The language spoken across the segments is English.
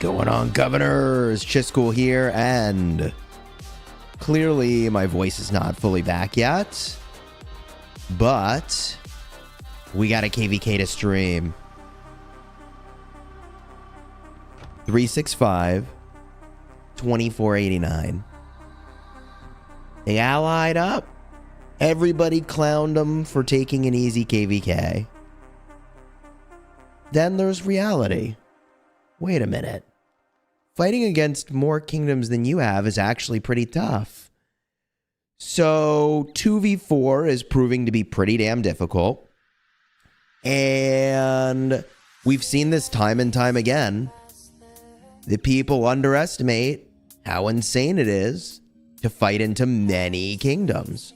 Going on, governors? Chisgule here, and clearly my voice is not fully back yet, but we got a KvK to stream. 365 2489. They allied up. Everybody clowned them for taking an easy KvK. Then there's reality. Wait a minute. Fighting against more kingdoms than you have is actually pretty tough. So 2v4 is proving to be pretty damn difficult. And we've seen this time and time again. The people underestimate how insane it is to fight into many kingdoms.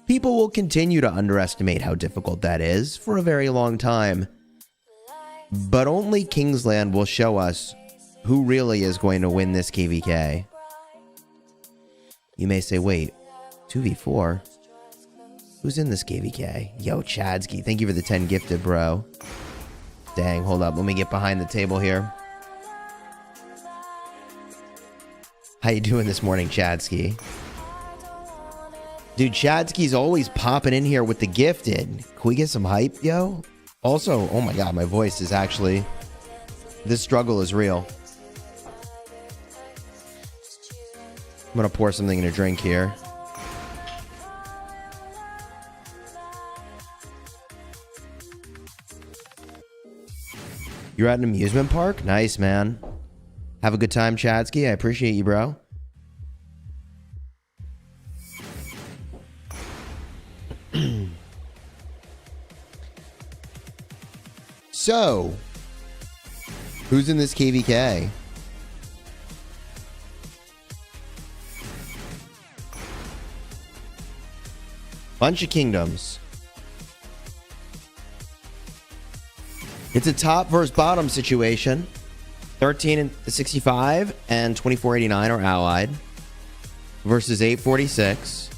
People will continue to underestimate how difficult that is for a very long time. But only Kingsland will show us who really is going to win this KvK. You may say, wait, 2v4? Who's in this KvK? Yo, Chadsky, thank you for the 10 gifted, bro. Dang, hold up. Let me get behind the table here. How you doing this morning, Chadsky? Dude, Chadsky's always popping in here with the gifted. Can we get some hype, yo? Also, oh my god, my voice is actually... This struggle is real. I'm gonna pour something in a drink here. You're at an amusement park? Nice, man. Have a good time, Chadsky. I appreciate you, bro. So, who's in this KvK? Bunch of kingdoms. It's a top versus bottom situation. 1365 and 2489 are allied versus 846,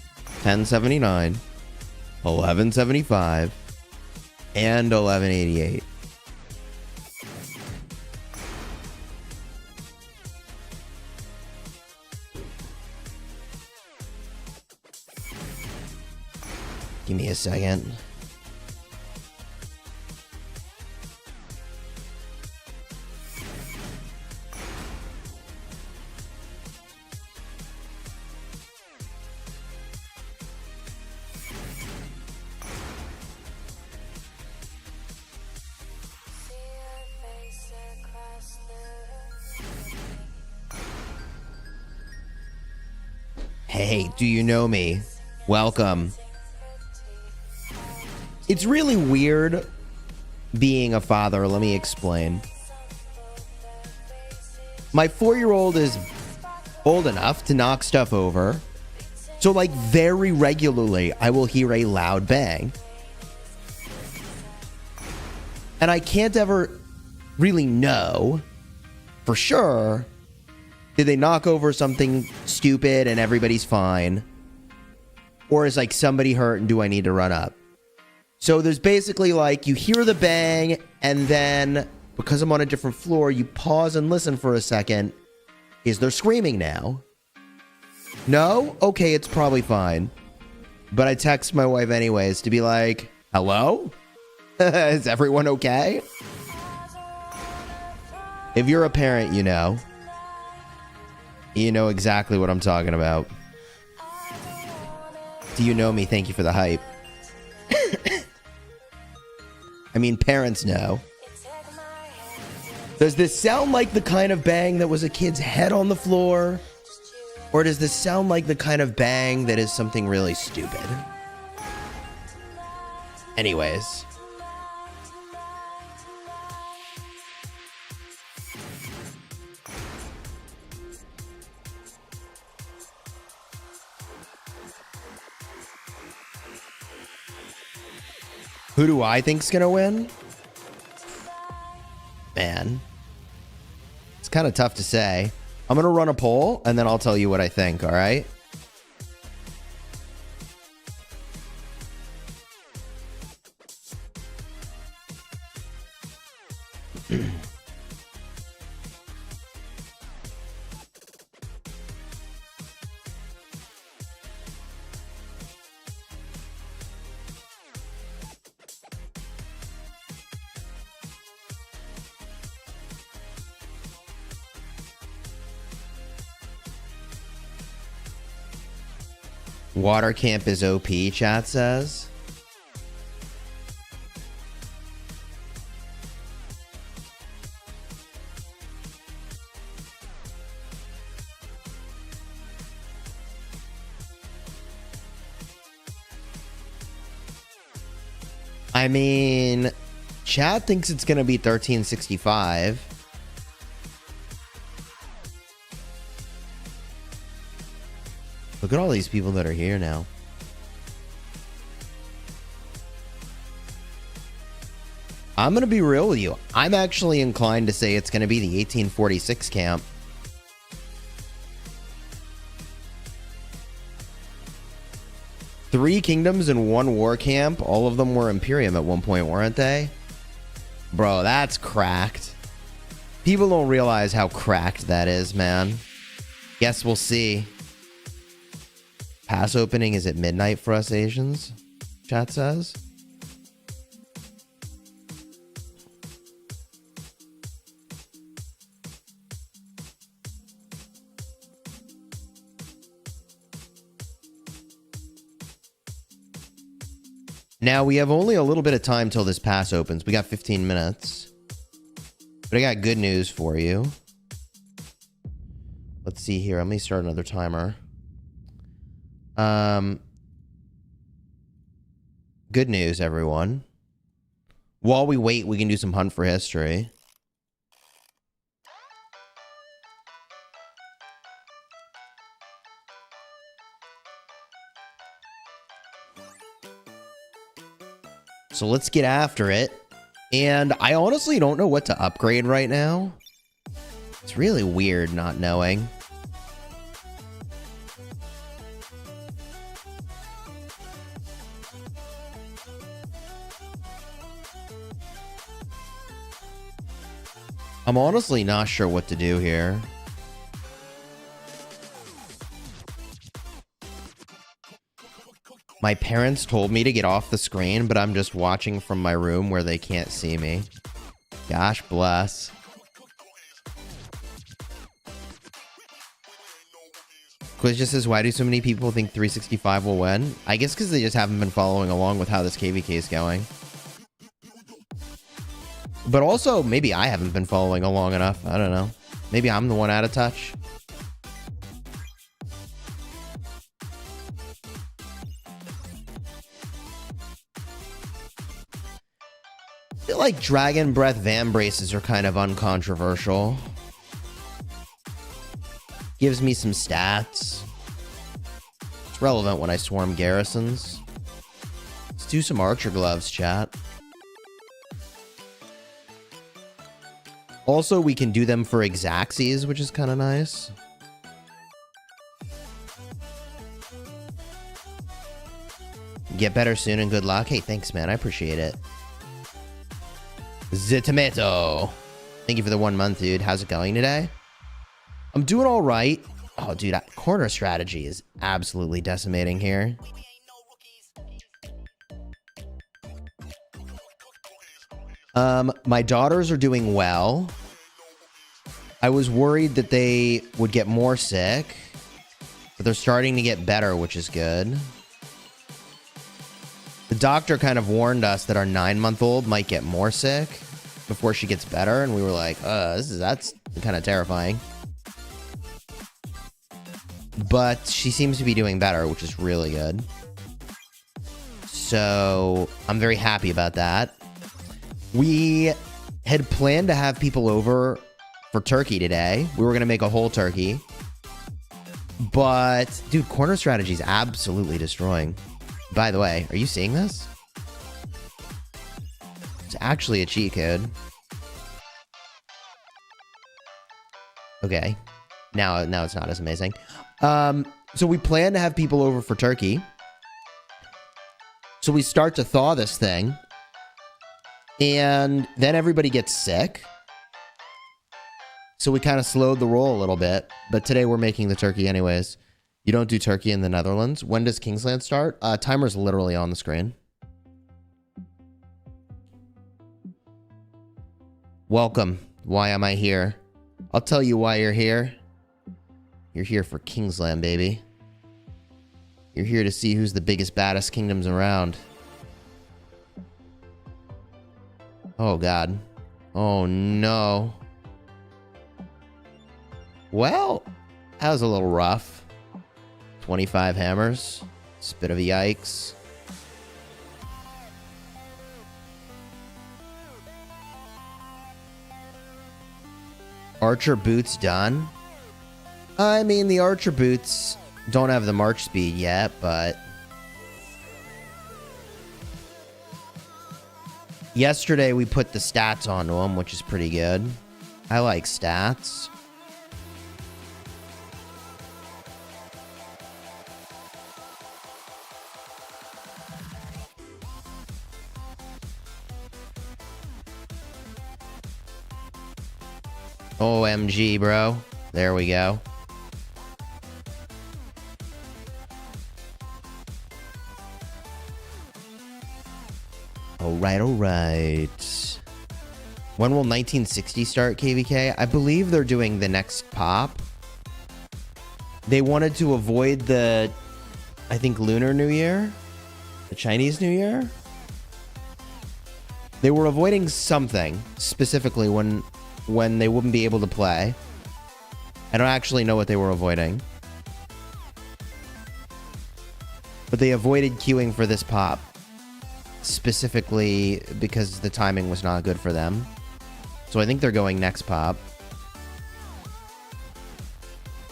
1079, 1175, and 1188. Give me a second. Hey, do you know me? Welcome. It's really weird being a father. Let me explain. My 4-year-old is old enough to knock stuff over. So, like, very regularly, I will hear a loud bang. And I can't ever really know for sure, did they knock over something stupid and everybody's fine? Or is, like, somebody hurt and do I need to run up? So there's basically like you hear the bang and then because I'm on a different floor, you pause and listen for a second. Is there screaming now? No? Okay, it's probably fine. But I text my wife anyways to be like, hello? Is everyone okay? If you're a parent, you know. You know exactly what I'm talking about. Do you know me? Thank you for the hype. I mean, parents know. Does this sound like the kind of bang that was a kid's head on the floor? Or does this sound like the kind of bang that is something really stupid? Anyways. Who do I think's gonna win? Man. It's kind of tough to say. I'm gonna run a poll, and then I'll tell you what I think, alright? Water camp is OP, chat says. I mean, chat thinks it's going to be 1365. Look at all these people that are here now. I'm going to be real with you. I'm actually inclined to say it's going to be the 1846 camp. Three kingdoms and one war camp. All of them were Imperium at one point, weren't they? Bro, that's cracked. People don't realize how cracked that is, man. Guess we'll see. Pass opening is at midnight for us Asians, chat says. Now, we have only a little bit of time till this pass opens. We got 15 minutes. But I got good news for you. Let's see here. Let me start another timer. Good news, everyone. While we wait, we can do some Hunt for History. So let's get after it. And I honestly don't know what to upgrade right now. It's really weird not knowing. I'm honestly not sure what to do here. My parents told me to get off the screen, but I'm just watching from my room where they can't see me. Gosh bless. Quiz just says, why do so many people think 365 will win? I guess because they just haven't been following along with how this KvK is going. But also, maybe I haven't been following along enough. I don't know. Maybe I'm the one out of touch. I feel like Dragon Breath Vambraces are kind of uncontroversial. Gives me some stats. It's relevant when I swarm garrisons. Let's do some Archer Gloves, chat. Also, we can do them for Exaxes, which is kind of nice. Get better soon and good luck. Hey, thanks, man. I appreciate it. The Tomato. Thank you for the 1 month, dude. How's it going today? I'm doing all right. Oh, dude, corner strategy is absolutely decimating here. My daughters are doing well. I was worried that they would get more sick, but they're starting to get better, which is good. The doctor kind of warned us that our 9-month-old might get more sick before she gets better, and we were like, that's kind of terrifying. But she seems to be doing better, which is really good. So I'm very happy about that. We had planned to have people over for turkey today. We were going to make a whole turkey. But, dude, corner strategy is absolutely destroying. By the way, are you seeing this? It's actually a cheat code. Okay. Now it's not as amazing. So we plan to have people over for turkey. So we start to thaw this thing. And then everybody gets sick. So we kind of slowed the roll a little bit. But today we're making the turkey anyways. You don't do turkey in the Netherlands. When does Kingsland start? Timer's literally on the screen. Welcome. Why am I here? I'll tell you why you're here. You're here for Kingsland, baby. You're here to see who's the biggest, baddest kingdoms around. Oh, God. Oh, no. Well, that was a little rough. 25 hammers. It's a bit of a yikes. Archer boots done. I mean, the archer boots don't have the march speed yet, but yesterday we put the stats onto them, which is pretty good. I like stats. OMG, bro. There we go. Alright, alright. When will 1960 start, KvK? I believe they're doing the next pop. They wanted to avoid the, I think, Lunar New Year? The Chinese New Year? They were avoiding something, specifically when they wouldn't be able to play. I don't actually know what they were avoiding. But they avoided queuing for this pop. Specifically because the timing was not good for them. So I think they're going next pop.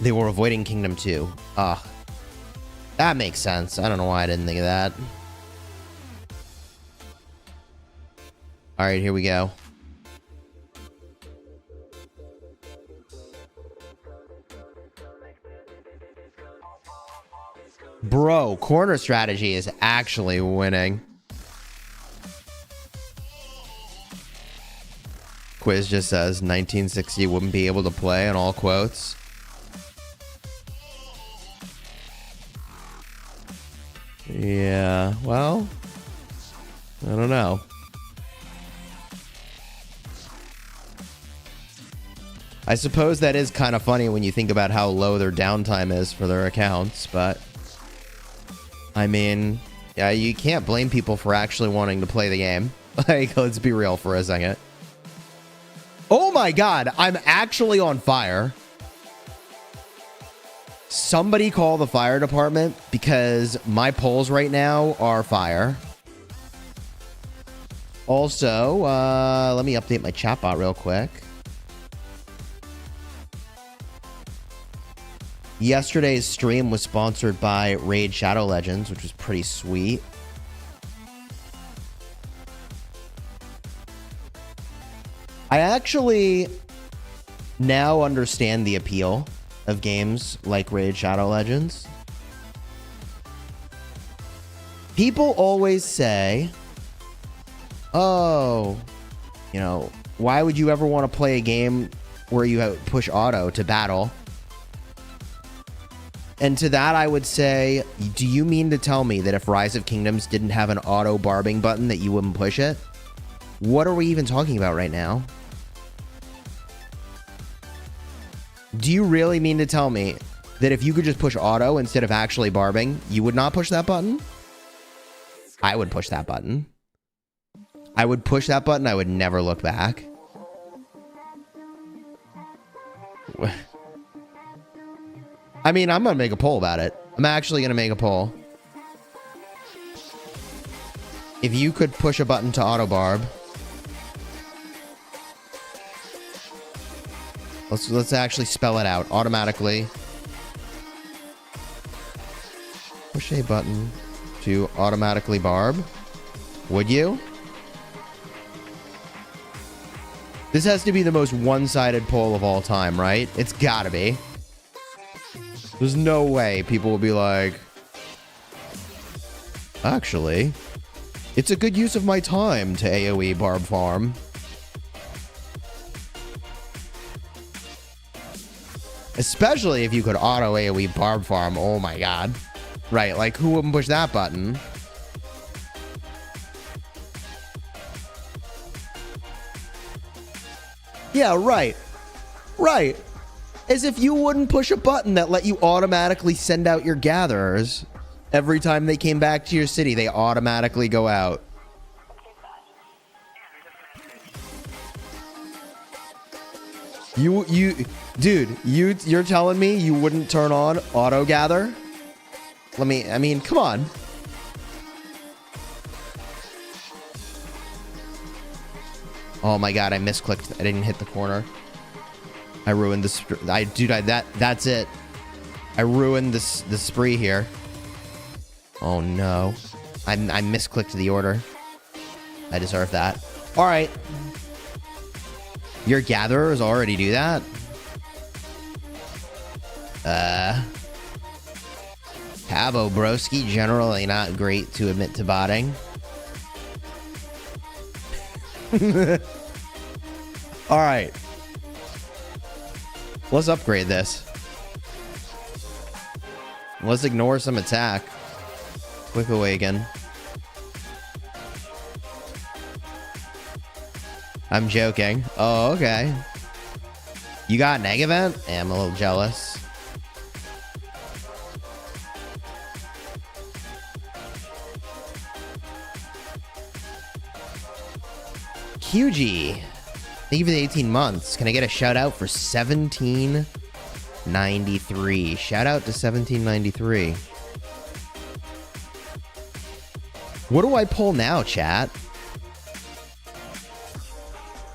They were avoiding Kingdom 2. Ugh. That makes sense. I don't know why I didn't think of that. Alright, here we go. Bro, corner strategy is actually winning. Quiz just says 1960 wouldn't be able to play in all quotes. Yeah, well, I don't know. I suppose that is kind of funny when you think about how low their downtime is for their accounts, but I mean, yeah, you can't blame people for actually wanting to play the game. Like, let's be real for a second. Oh my God, I'm actually on fire. Somebody call the fire department because my polls right now are fire. Also, let me update my chatbot real quick. Yesterday's stream was sponsored by Raid Shadow Legends, which was pretty sweet. I actually now understand the appeal of games like Raid Shadow Legends. People always say, oh, you know, why would you ever want to play a game where you push auto to battle? And to that, I would say, do you mean to tell me that if Rise of Kingdoms didn't have an auto barbing button that you wouldn't push it? What are we even talking about right now? Do you really mean to tell me that if you could just push auto instead of actually barbing, you would not push that button? I would push that button. I would push that button. I would never look back. I mean, I'm going to make a poll about it. I'm actually going to make a poll. If you could push a button to auto barb. Let's actually spell it out automatically. Push a button to automatically barb. Would you? This has to be the most one-sided poll of all time, right? It's gotta be. There's no way people will be like, actually, it's a good use of my time to AoE barb farm. Especially if you could auto AoE barb farm. Oh my God. Right, like who wouldn't push that button? Yeah, right. Right. As if you wouldn't push a button that let you automatically send out your gatherers. Every time they came back to your city, they automatically go out. Dude, you're telling me you wouldn't turn on auto gather? I mean, come on. Oh my god, I misclicked. I didn't hit the corner. I ruined this. That's it. I ruined the spree here. Oh no. I misclicked the order. I deserve that. All right. Your gatherers already do that? Cabo broski, generally not great to admit to botting. All right. Let's upgrade this. Let's ignore some attack. Quick awaken. I'm joking. Oh, okay. You got neg event? Yeah, I'm a little jealous. QG. Thank you for the 18 months. Can I get a shout out for 1793? Shout out to 1793. What do I pull now, chat?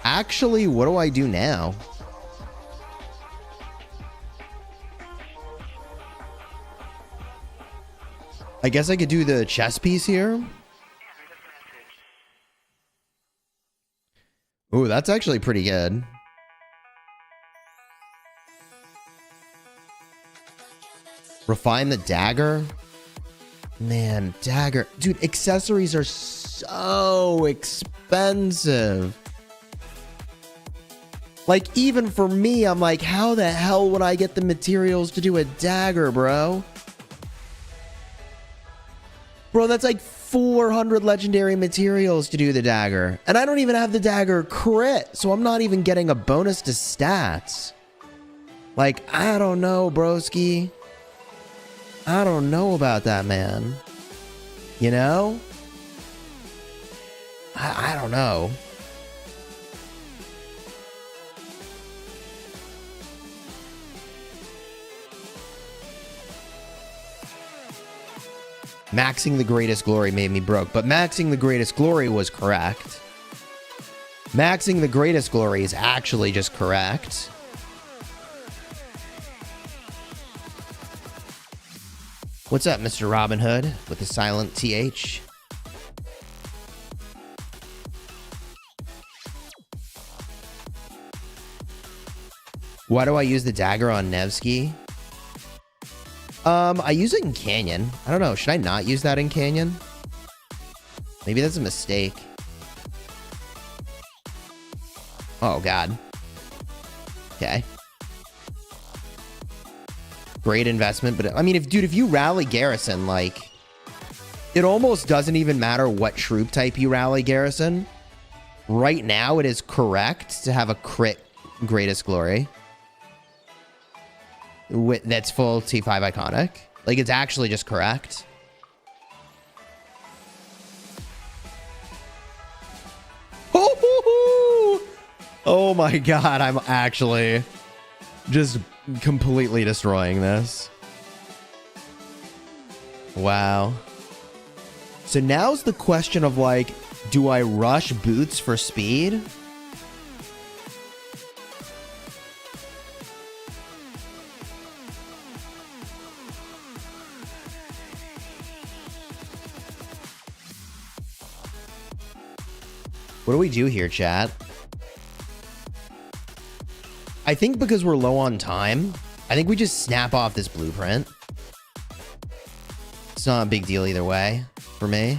Actually, what do I do now? I guess I could do the chess piece here. Ooh, that's actually pretty good. Refine the dagger. Man, dagger. Dude, accessories are so expensive. Like, even for me, I'm like, how the hell would I get the materials to do a dagger, bro? Bro, that's like 400 legendary materials to do the dagger. And I don't even have the dagger crit, so I'm not even getting a bonus to stats. Like, I don't know, broski. I don't know about that, man. You know? I don't know. Maxing the Greatest Glory made me broke, but maxing the Greatest Glory was correct. Maxing the Greatest Glory is actually just correct. What's up, Mr. Robin Hood, with the silent TH? Why do I use the dagger on Nevsky? I use it in Canyon. I don't know. Should I not use that in Canyon? Maybe that's a mistake. Oh, God. Okay. Great investment, but I mean, if you rally Garrison, like, it almost doesn't even matter what troop type you rally Garrison. Right now, it is correct to have a crit Greatest Glory. That's full T5 iconic. Like, it's actually just correct. Oh my god, I'm actually just completely destroying this. Wow. So now's the question of, like, do I rush boots for speed? What do we do here, chat? I think because we're low on time, I think we just snap off this blueprint. It's not a big deal either way for me.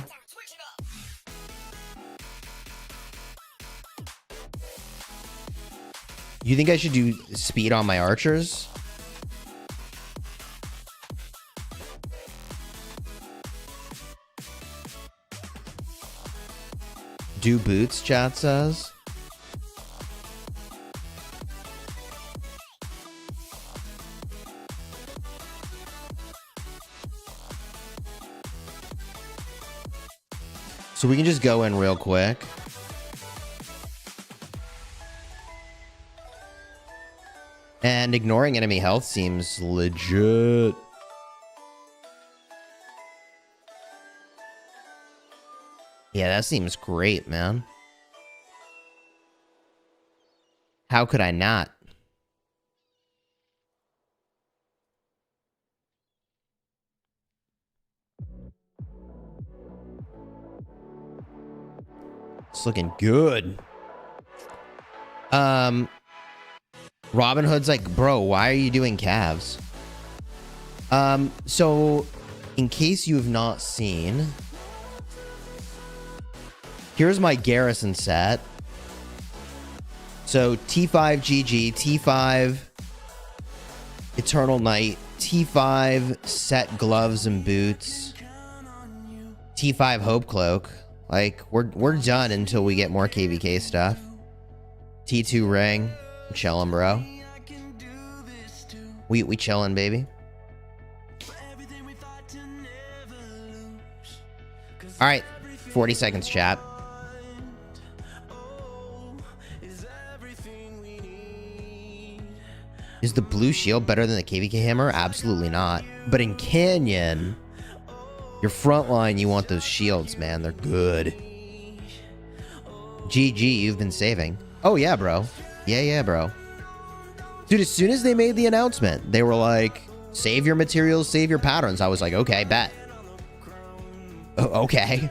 You think I should do speed on my archers? Do boots, chat says. So we can just go in real quick. And ignoring enemy health seems legit. Yeah, that seems great, man. How could I not? It's looking good. Robin Hood's like, bro, why are you doing calves? So in case you have not seen, here's my garrison set. So T5 GG, T5 Eternal Knight, T5 set gloves and boots, T5 Hope Cloak. Like, we're done until we get more KvK stuff. T2 ring. I'm chilling, bro. We chilling, baby. All right, 40 seconds, chat. Is the blue shield better than the KvK hammer? Absolutely not. But in Canyon, your front line, you want those shields, man. They're good. GG, you've been saving. Oh, yeah, bro. Yeah, bro. Dude, as soon as they made the announcement, they were like, save your materials, save your patterns. I was like, okay, bet. Okay.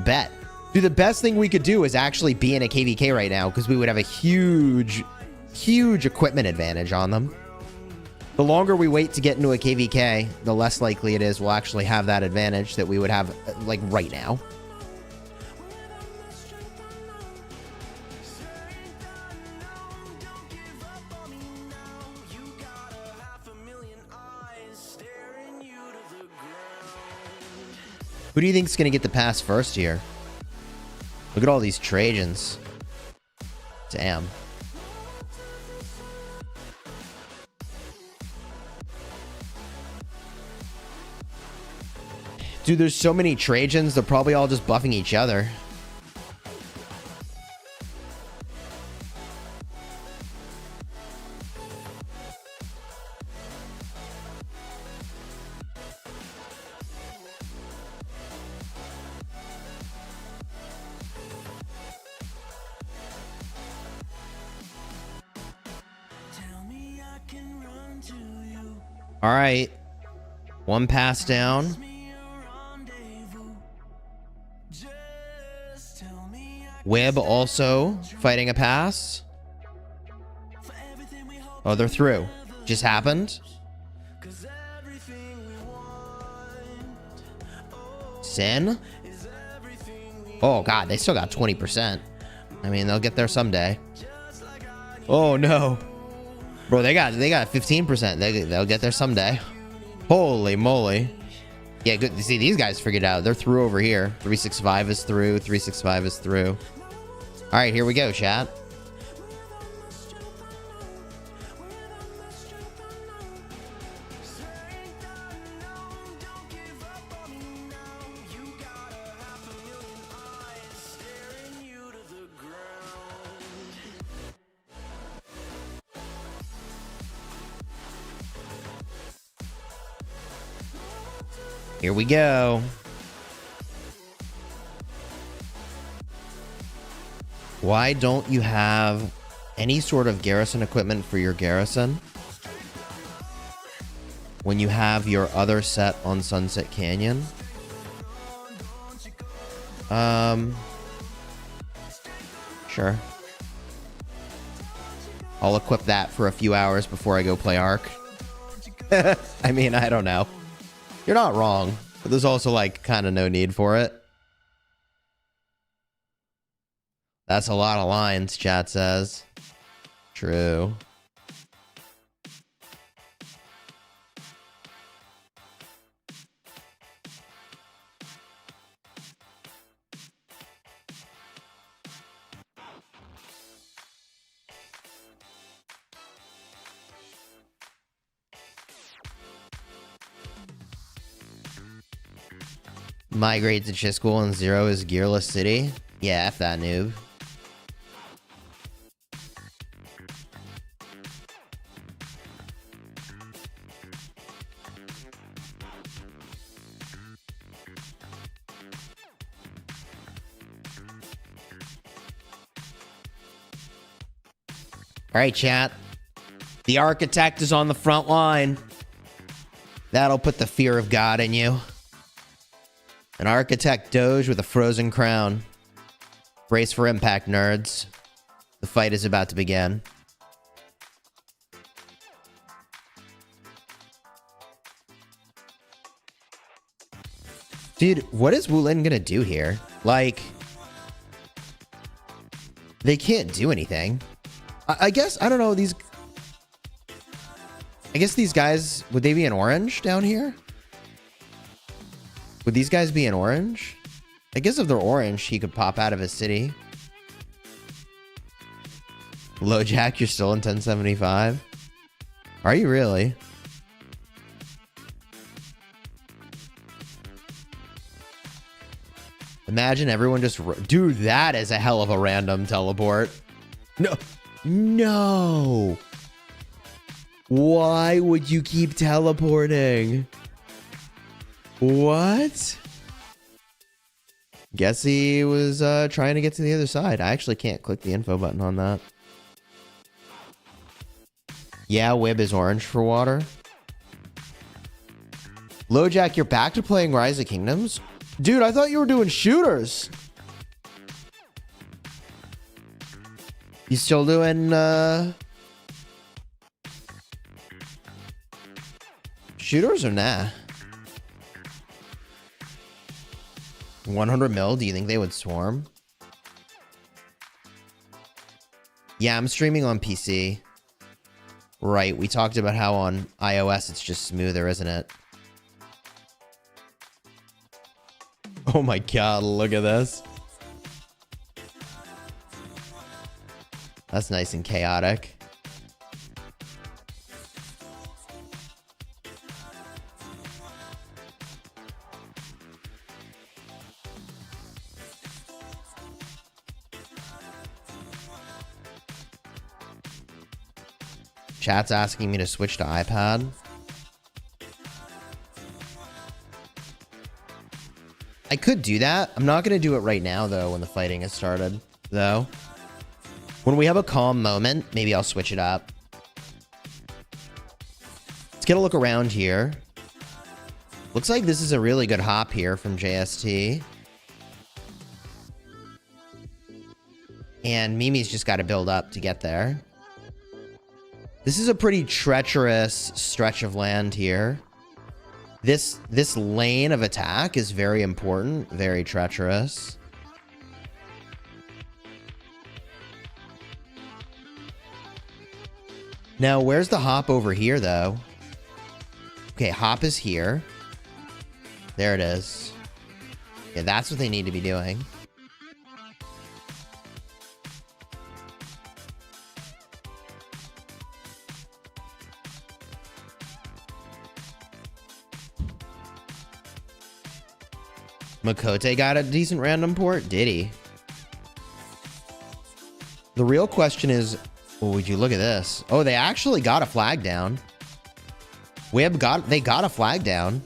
Bet. Dude, the best thing we could do is actually be in a KvK right now because we would have a huge equipment advantage on them. The longer we wait to get into a KvK, the less likely it is we'll actually have that advantage that we would have, like, right now. Who do you think is going to get the pass first here? Look at all these Trajans. Damn. Dude, there's so many Trajans, they're probably all just buffing each other. All right. One pass down. Webb also fighting a pass. Oh, they're through. Just happened. Sin. Oh, God. They still got 20%. I mean, they'll get there someday. Oh, no. Bro, they got 15%. They'll get there someday. Holy moly. Yeah, good to see these guys figured out. They're through over here. 365 is through. 365 is through. All right, here we go, chat. Here we go. Why don't you have any sort of garrison equipment for your garrison when you have your other set on Sunset Canyon? Sure. I'll equip that for a few hours before I go play Ark. I mean, I don't know. You're not wrong, but there's also, like, kind of no need for it. That's a lot of lines, chat says. True. Migrate to Chisgule and 0 is Gearless City. Yeah, F that noob. All right, chat. The architect is on the front line. That'll put the fear of God in you. An architect doge with a frozen crown. Brace for impact, nerds. The fight is about to begin. Dude, what is Wulin gonna do here? Like, they can't do anything. I guess, I don't know, these... I guess these guys, would they be in orange down here? Would these guys be in orange? I guess if they're orange, he could pop out of his city. LoJack, you're still in 1075? Are you really? Imagine everyone just... Dude, that is a hell of a random teleport. No. No. Why would you keep teleporting? What? Guess he was trying to get to the other side. I actually can't click the info button on that. Yeah, Wib is orange for water. LoJack, you're back to playing Rise of Kingdoms? Dude, I thought you were doing shooters. You still doing shooters or nah? 100 mil, do you think they would swarm? Yeah, I'm streaming on PC. Right, we talked about how on iOS it's just smoother, isn't it? Oh my god, look at this. That's nice and chaotic. Chat's asking me to switch to iPad. I could do that. I'm not going to do it right now, though, when the fighting has started, though. When we have a calm moment, maybe I'll switch it up. Let's get a look around here. Looks like this is a really good hop here from JST. And Mimi's just got to build up to get there. This is a pretty treacherous stretch of land here. This lane of attack is very important, very treacherous. Now, where's the hop over here, though? Okay, hop is here. There it is. Yeah, that's what they need to be doing. Makote got a decent random port? Did he? The real question is, oh, would you look at this? Oh, they actually got a flag down. They got a flag down,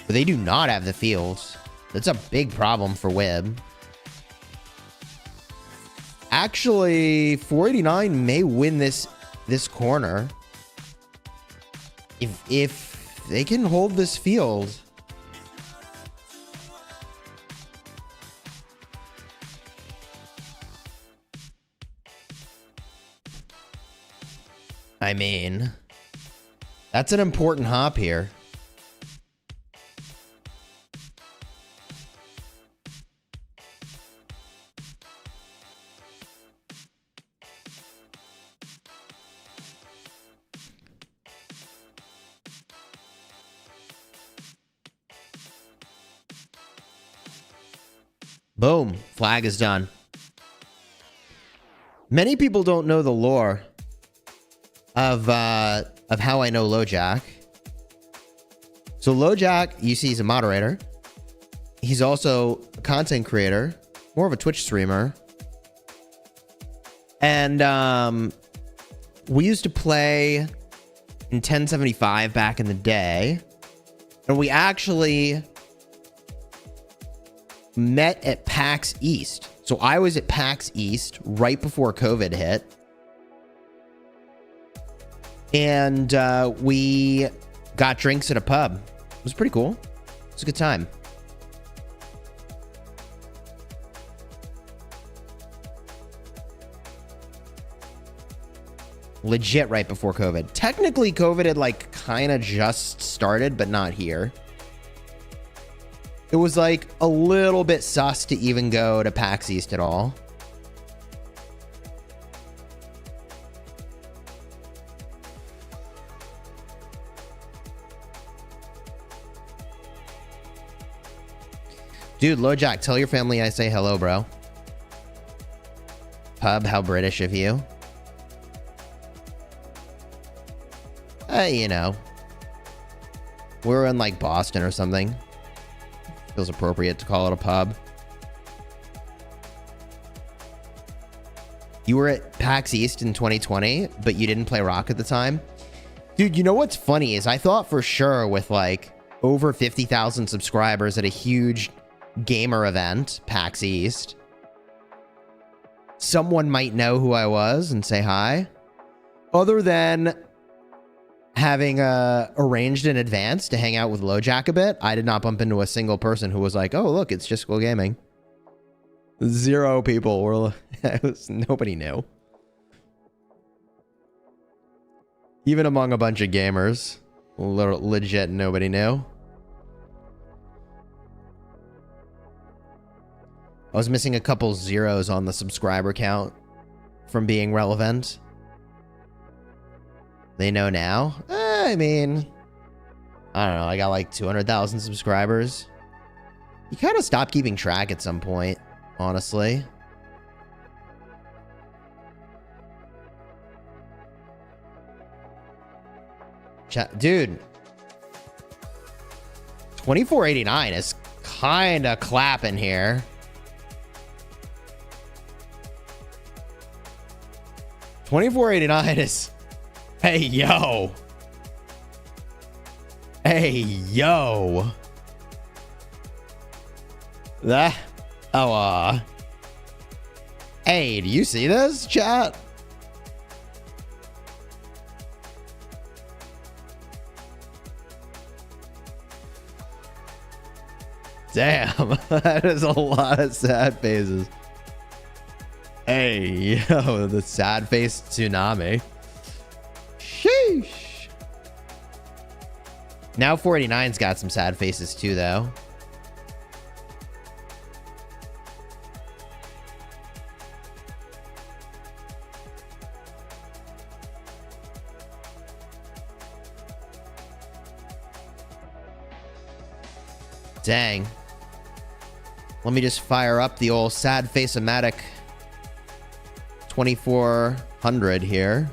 but they do not have the fields. That's a big problem for Wib. Actually, 489 may win this corner if they can hold this field. I mean, that's an important hop here. Boom, flag is done. Many people don't know the lore of how I know LoJack. So LoJack, you see, he's a moderator. he's also a content creator, more of a Twitch streamer. And we used to play in 1075 back in the day. And we actually met at PAX East. So I was at PAX East right before COVID hit. And we got drinks at a pub. It was pretty cool. It was a good time. Legit right before COVID. Technically, COVID had like kind of just started, but not here. It was like a little bit sus to even go to PAX East at all. Dude, LoJack, tell your family I say hello, bro. Pub, how British of you. You know. We're in like Boston or something. Feels appropriate to call it a pub. You were at PAX East in 2020, but you didn't play Rock at the time? Dude, you know what's funny is I thought for sure with like over 50,000 subscribers at a huge gamer event, PAX East, someone might know who I was and say hi. Other than having arranged in advance to hang out with LoJack a bit, I did not bump into a single person who was like, oh, look, it's Chisgule Gaming. 0 people were, nobody knew. Even among a bunch of gamers, legit nobody knew. I was missing a couple zeros on the subscriber count from being relevant. They know now? I mean, I don't know. I got like 200,000 subscribers. You kind of stop keeping track at some point, honestly. Dude, 2489 is kind of clapping here. $24.89 is... Hey, yo. Hey, yo. That... Oh, Hey, do you see this, chat? Damn, that is a lot of sad faces. Hey, yo, the sad face tsunami. Sheesh. Now 489's got some sad faces too, though. Dang. Let me just fire up the old sad face-o-matic 2400 here.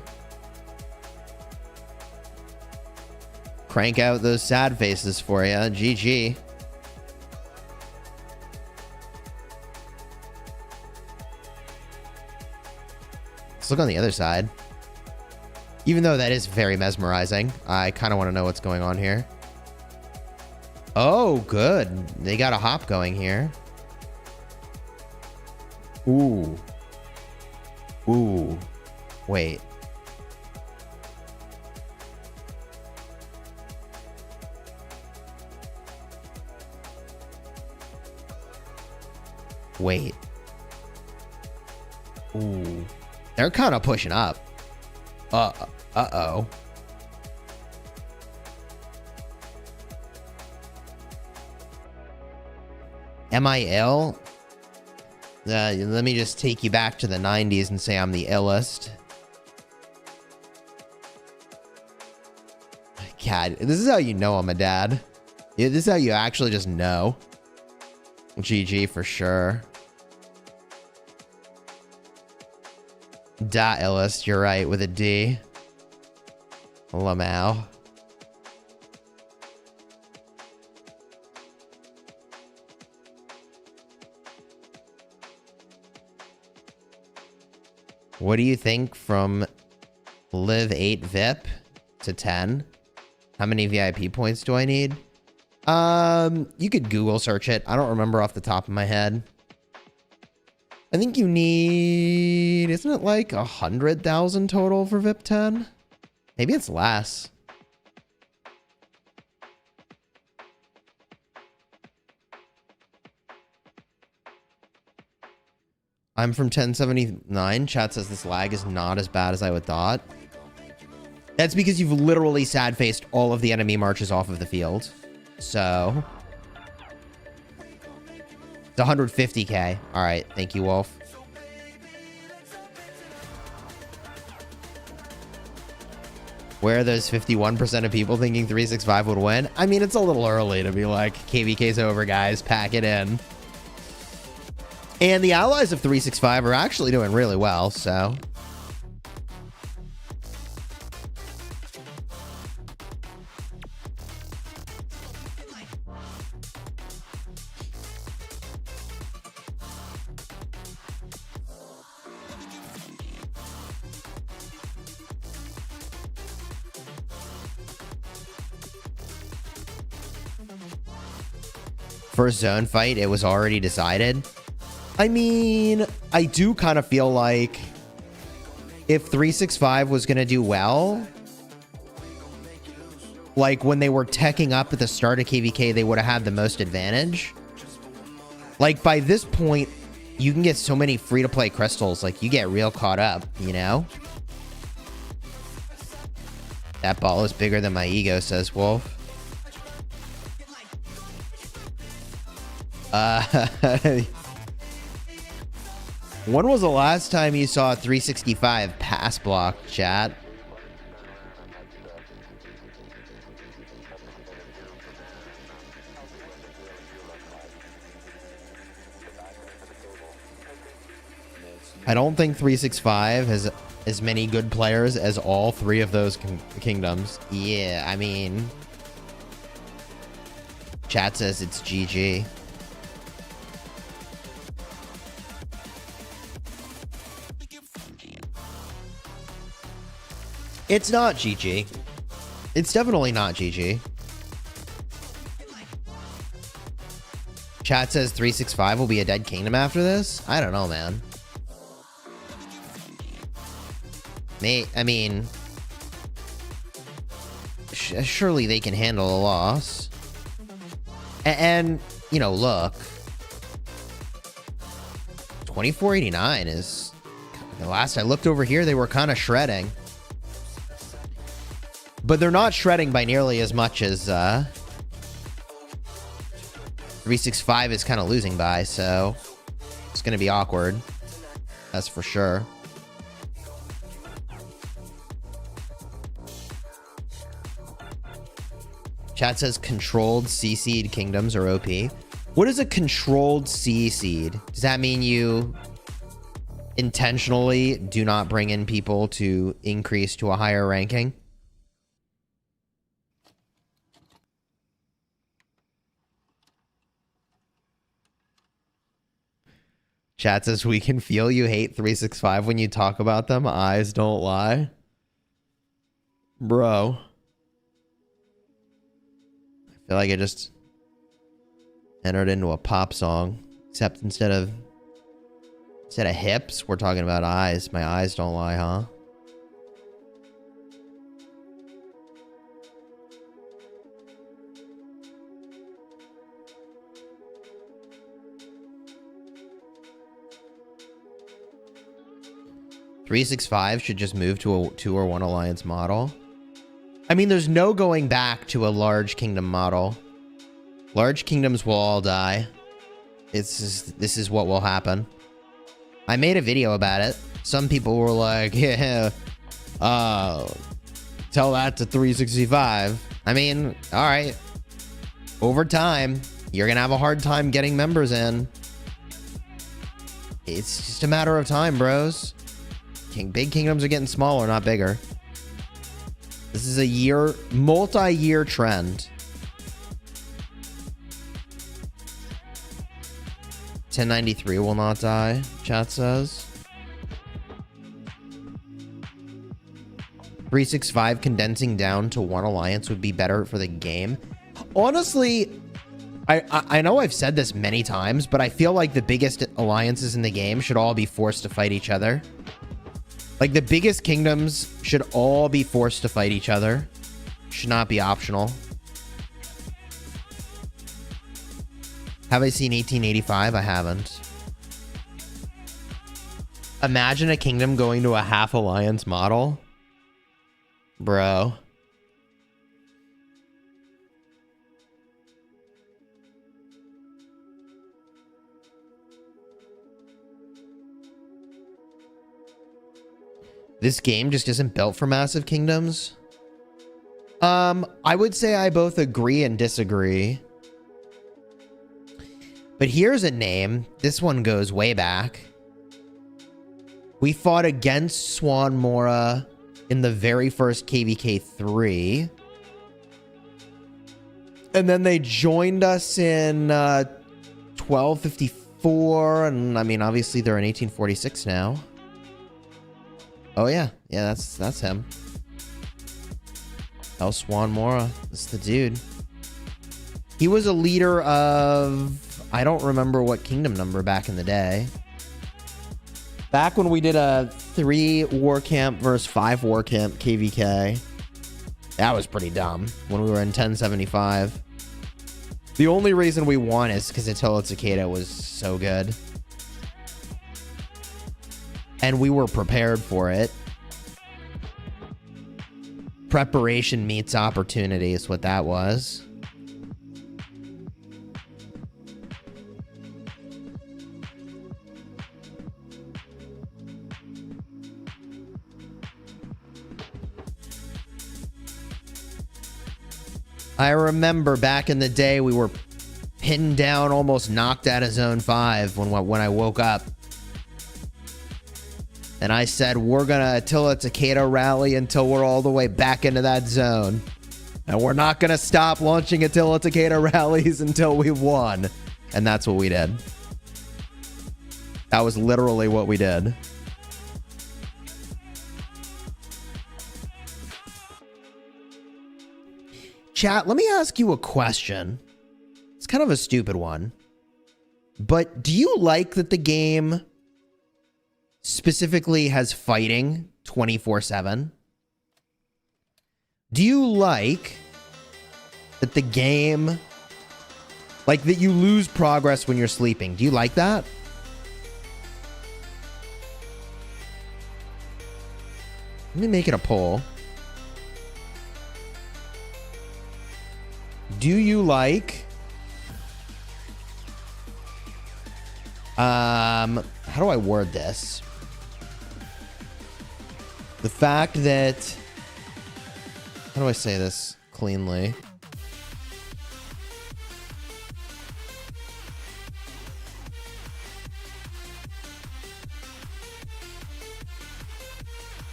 Crank out those sad faces for you. GG. Let's look on the other side. Even though that is very mesmerizing, I kind of want to know what's going on here. Oh, good. They got a hop going here. Ooh. Ooh. Wait. Wait. Ooh. They're kind of pushing up. Uh-oh. Am I ill? Let me just take you back to the 90s and say I'm the illest. God, this is how you know I'm a dad. Yeah, this is how you actually just know. GG for sure. Da illest, you're right, with a D. Lamau. What do you think from Live 8 VIP to 10? How many VIP points do I need? You could Google search it. I don't remember off the top of my head. I think you need, isn't it like 100,000 total for VIP 10? Maybe it's less. I'm from 1079. Chat says this lag is not as bad as I would thought. That's because you've literally sad-faced all of the enemy marches off of the field. So it's 150k. All right. Thank you, Wolf. Where are those 51% of people thinking 365 would win? I mean, it's a little early to be like, KvK's over, guys. Pack it in. And the allies of 365 are actually doing really well, so. First zone fight, it was already decided. I mean, I do kind of feel like if 365 was going to do well, like when they were teching up at the start of KvK, they would have had the most advantage. Like by this point, you can get so many free-to-play crystals. Like you get real caught up, you know? That ball is bigger than my ego, says Wolf. When was the last time you saw a 365 pass block, chat? I don't think 365 has as many good players as all three of those kingdoms. Yeah, I mean, chat says it's GG. It's not GG. It's definitely not GG. Chat says 365 will be a dead kingdom after this? I don't know, man. I mean, surely they can handle a loss. And you know, look. 2489 is... The last I looked over here, they were kind of shredding. But they're not shredding by nearly as much as 365 is kind of losing by, so it's going to be awkward. That's for sure. Chat says controlled C-seed kingdoms are OP. What is a controlled C-seed? Does that mean you intentionally do not bring in people to increase to a higher ranking? Chat says, we can feel you hate 365 when you talk about them. Eyes don't lie. Bro. I feel like I just entered into a pop song. Except instead of hips, we're talking about eyes. My eyes don't lie, huh? .365 should just move to a 2 or 1 alliance model. I mean, there's no going back to a large kingdom model. Large kingdoms will all die. This is what will happen. I made a video about it. Some people were like, yeah, tell that to 365. I mean, all right. Over time, you're going to have a hard time getting members in. It's just a matter of time, bros. Big kingdoms are getting smaller, not bigger. This is a multi-year trend. 1093 will not die, chat says. 365 condensing down to one alliance would be better for the game. Honestly, I know I've said this many times, but I feel like the biggest alliances in the game should all be forced to fight each other. Like, the biggest kingdoms should all be forced to fight each other. Should not be optional. Have I seen 1885? I haven't. Imagine a kingdom going to a half alliance model. Bro. This game just isn't built for massive kingdoms. I would say I both agree and disagree. But here's a name. This one goes way back. We fought against Swan Mora in the very first KvK 3. And then they joined us in 1254. And I mean, obviously they're in 1846 now. Oh yeah. Yeah, that's him. El Swan Mora. That's the dude. He was a leader of... I don't remember what kingdom number back in the day. Back when we did a 3 war camp versus 5 war camp KvK. That was pretty dumb. When we were in 1075. The only reason we won is because Attila Takeda was so good. And we were prepared for it. Preparation meets opportunity is what that was. I remember back in the day we were pinned down, almost knocked out of zone 5 when I woke up. And I said, we're going to Attila Takeda rally until we're all the way back into that zone. And we're not going to stop launching Attila Takeda rallies until we've won. And that's what we did. That was literally what we did. Chat, let me ask you a question. It's kind of a stupid one. But do you like that the game specifically has fighting 24/7? Do you like that the game, like that you lose progress when you're sleeping? Do you like that? Let me make it a poll. Do you like how do I word this? The fact that, how do I say this cleanly?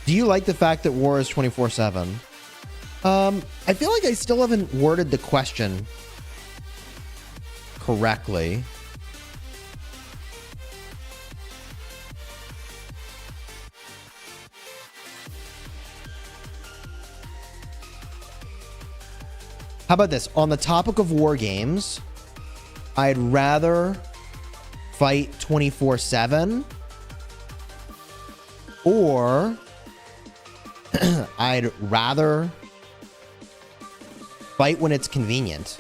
Do you like the fact that war is 24/7? I feel like I still haven't worded the question correctly. How about this? On the topic of war games, I'd rather fight 24/7, or I'd rather fight when it's convenient.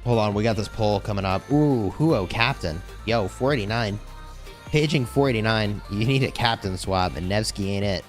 Hold on, we got this poll coming up. Ooh, Huo captain. Yo, 489. Paging 489. You need a captain swap, and Nevsky ain't it.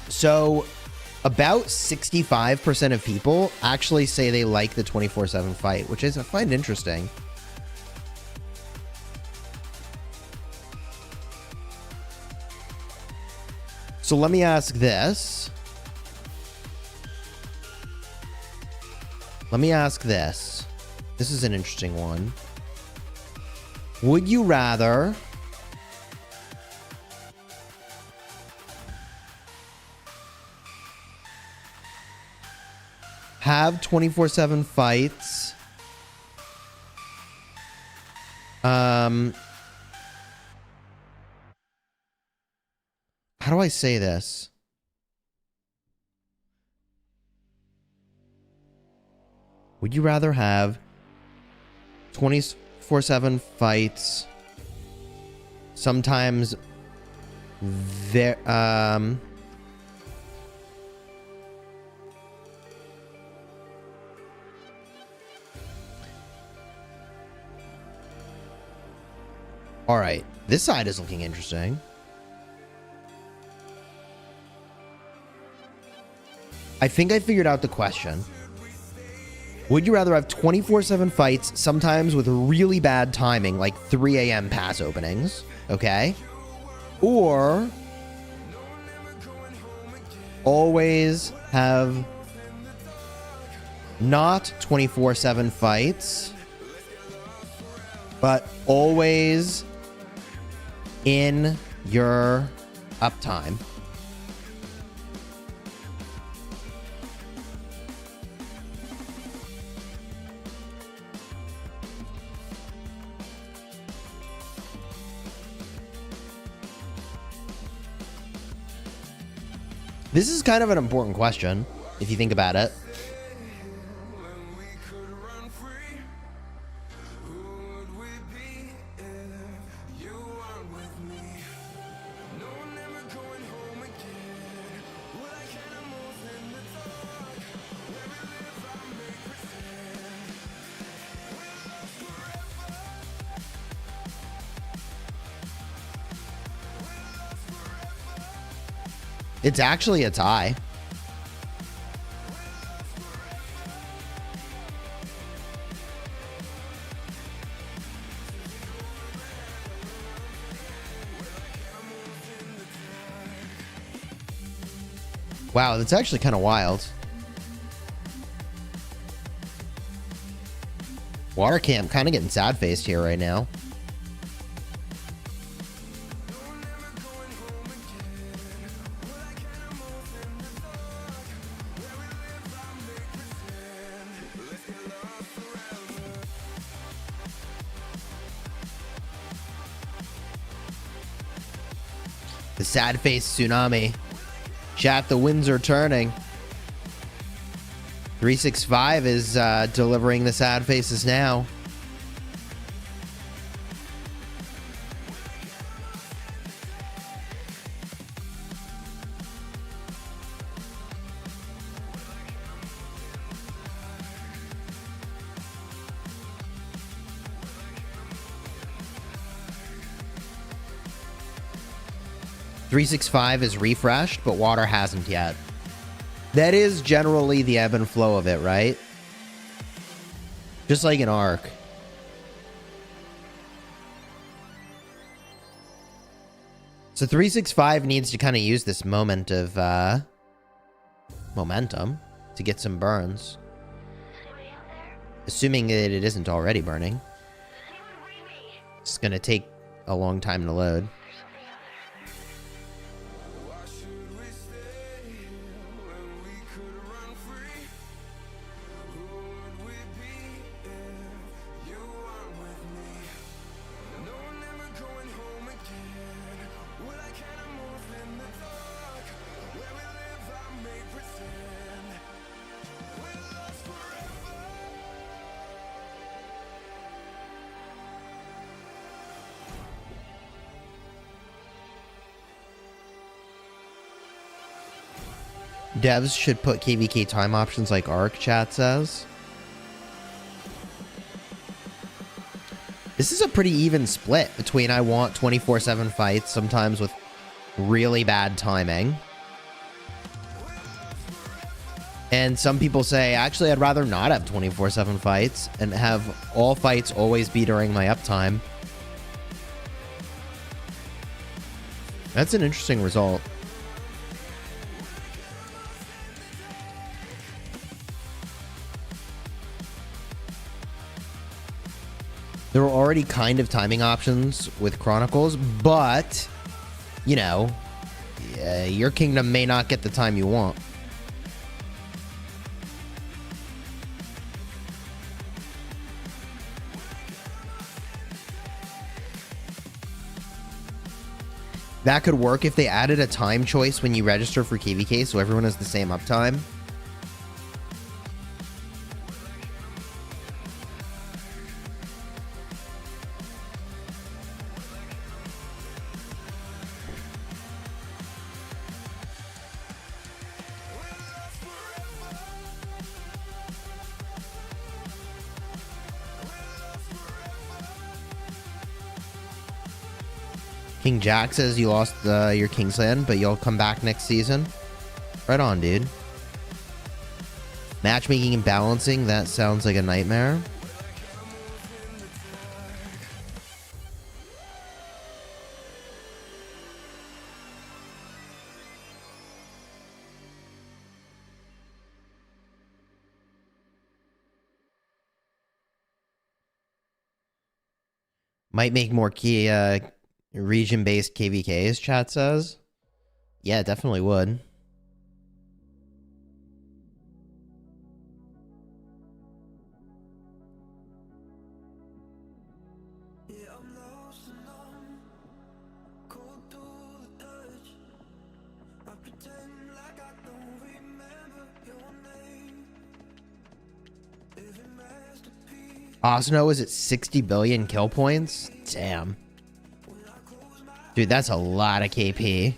So about 65% of people actually say they like the 24/7 fight, which is I find interesting. So let me ask this. Let me ask this. This is an interesting one. Would you rather have 24/7 fights how do I say this? Would you rather have 24/7 fights sometimes there all right, this side is looking interesting. I think I figured out the question. Would you rather have 24/7 fights, sometimes with really bad timing, like 3 a.m. pass openings, okay? Or always have not 24/7 fights, but always in your uptime? This is kind of an important question, if you think about it. It's actually a tie. Wow, that's actually kind of wild. Water Camp kind of getting sad-faced here right now. The sad face tsunami. Chat, the winds are turning. 365 is delivering the sad faces now. .365 is refreshed, but water hasn't yet. That is generally the ebb and flow of it, right? Just like an arc. So 365 needs to kind of use this moment of momentum to get some burns. Assuming that it isn't already burning. It's going to take a long time to load. Devs should put KvK time options like Arc, chat says. This is a pretty even split between I want 24/7 fights, sometimes with really bad timing, And some people say, actually, I'd rather not have 24/7 fights and have all fights always be during my uptime. That's an interesting result. There were already kind of timing options with Chronicles, but, you know, your kingdom may not get the time you want. That could work if they added a time choice when you register for KvK so everyone has the same uptime. King Jack says you lost your Kingsland, but you'll come back next season. Right on, dude. Matchmaking and balancing, that sounds like a nightmare. Might make more key region-based KvKs, chat says. Yeah, it definitely would. Osno is at 60 billion kill points? Damn. Dude, that's a lot of KP.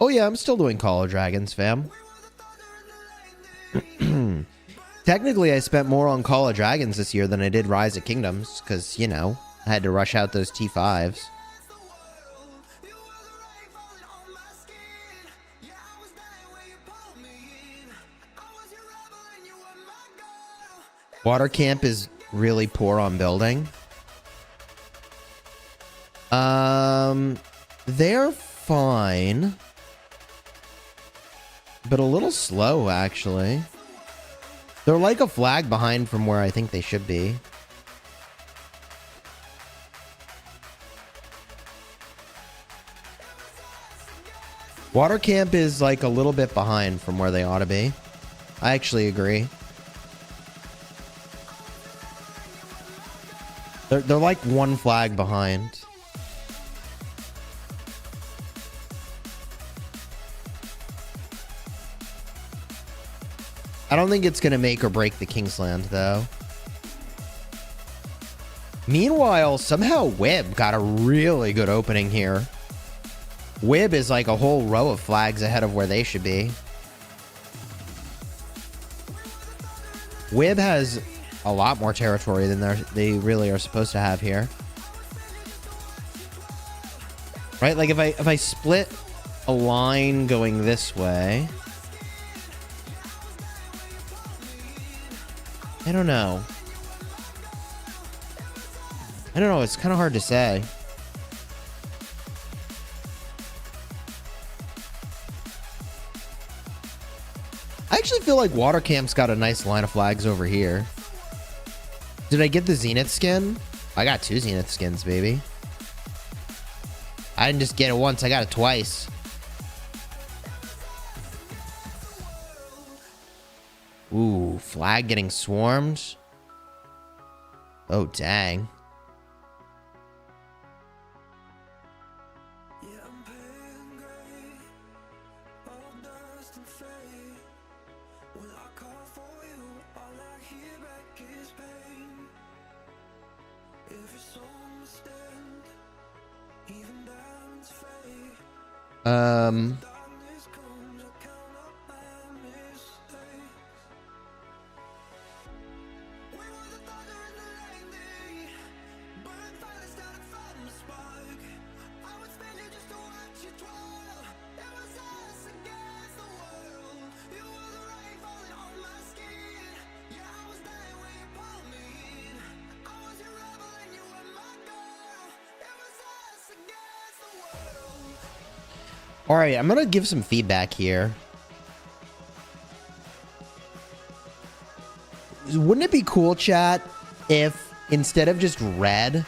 Oh yeah, I'm still doing Call of Dragons, fam. Technically, I spent more on Call of Dragons this year than I did Rise of Kingdoms, because, you know, I had to rush out those T5s. Water Camp is really poor on building. They're fine, but a little slow, actually. They're like a flag behind from where I think they should be. Water Camp is like a little bit behind from where they ought to be. I actually agree. They're like one flag behind. I don't think it's going to make or break the Kingsland, though. Meanwhile, somehow Wib got a really good opening here. Wib is like a whole row of flags ahead of where they should be. Wib has a lot more territory than they really are supposed to have here. Right? Like if I split a line going this way, I don't know. It's kind of hard to say. I actually feel like Water Camp's got a nice line of flags over here. Did I get the Zenith skin? I got 2 Zenith skins, baby. I didn't just get it once, I got it twice. Ooh, flag getting swarmed. Oh, dang. All right, I'm going to give some feedback here. Wouldn't it be cool, chat, if instead of just red,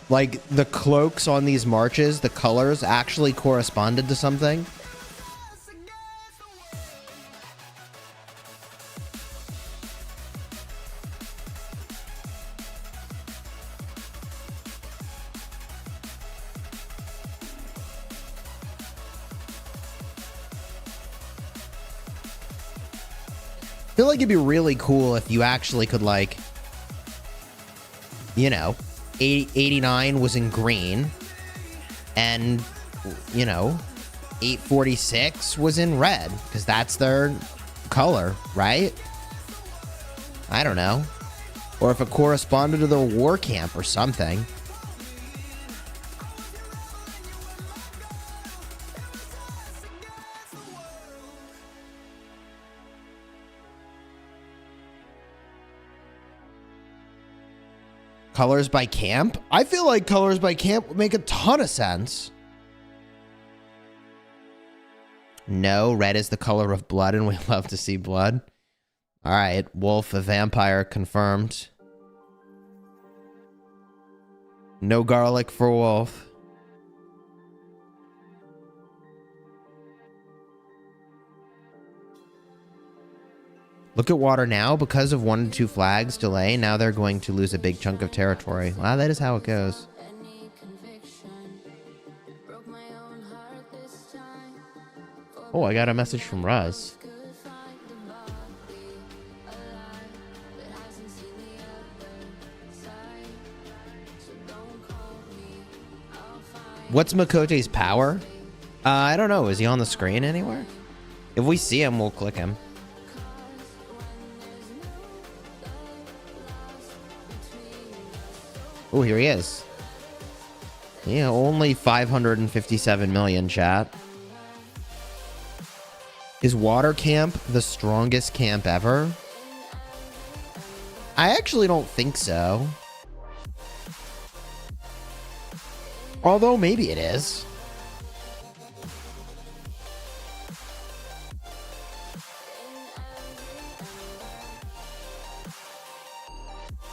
like the cloaks on these marches, the colors actually corresponded to something? I feel like it'd be really cool if you actually could, like, you know, 89 was in green and, you know, 846 was in red because that's their color, right? I don't know. Or if it corresponded to their war camp or something. Colors by camp? I feel like colors by camp would make a ton of sense. No, red is the color of blood, and we love to see blood. All right, wolf, a vampire confirmed. No garlic for wolf. Look at water now. Because of 1 to 2 flags delay, now they're going to lose a big chunk of territory. Wow, that is how it goes. Oh, I got a message from Ruz. What's Makote's power? I don't know. Is he on the screen anywhere? If we see him, we'll click him. Oh, here he is. Yeah, only 557 million, chat. Is water camp the strongest camp ever? I actually don't think so. Although maybe it is.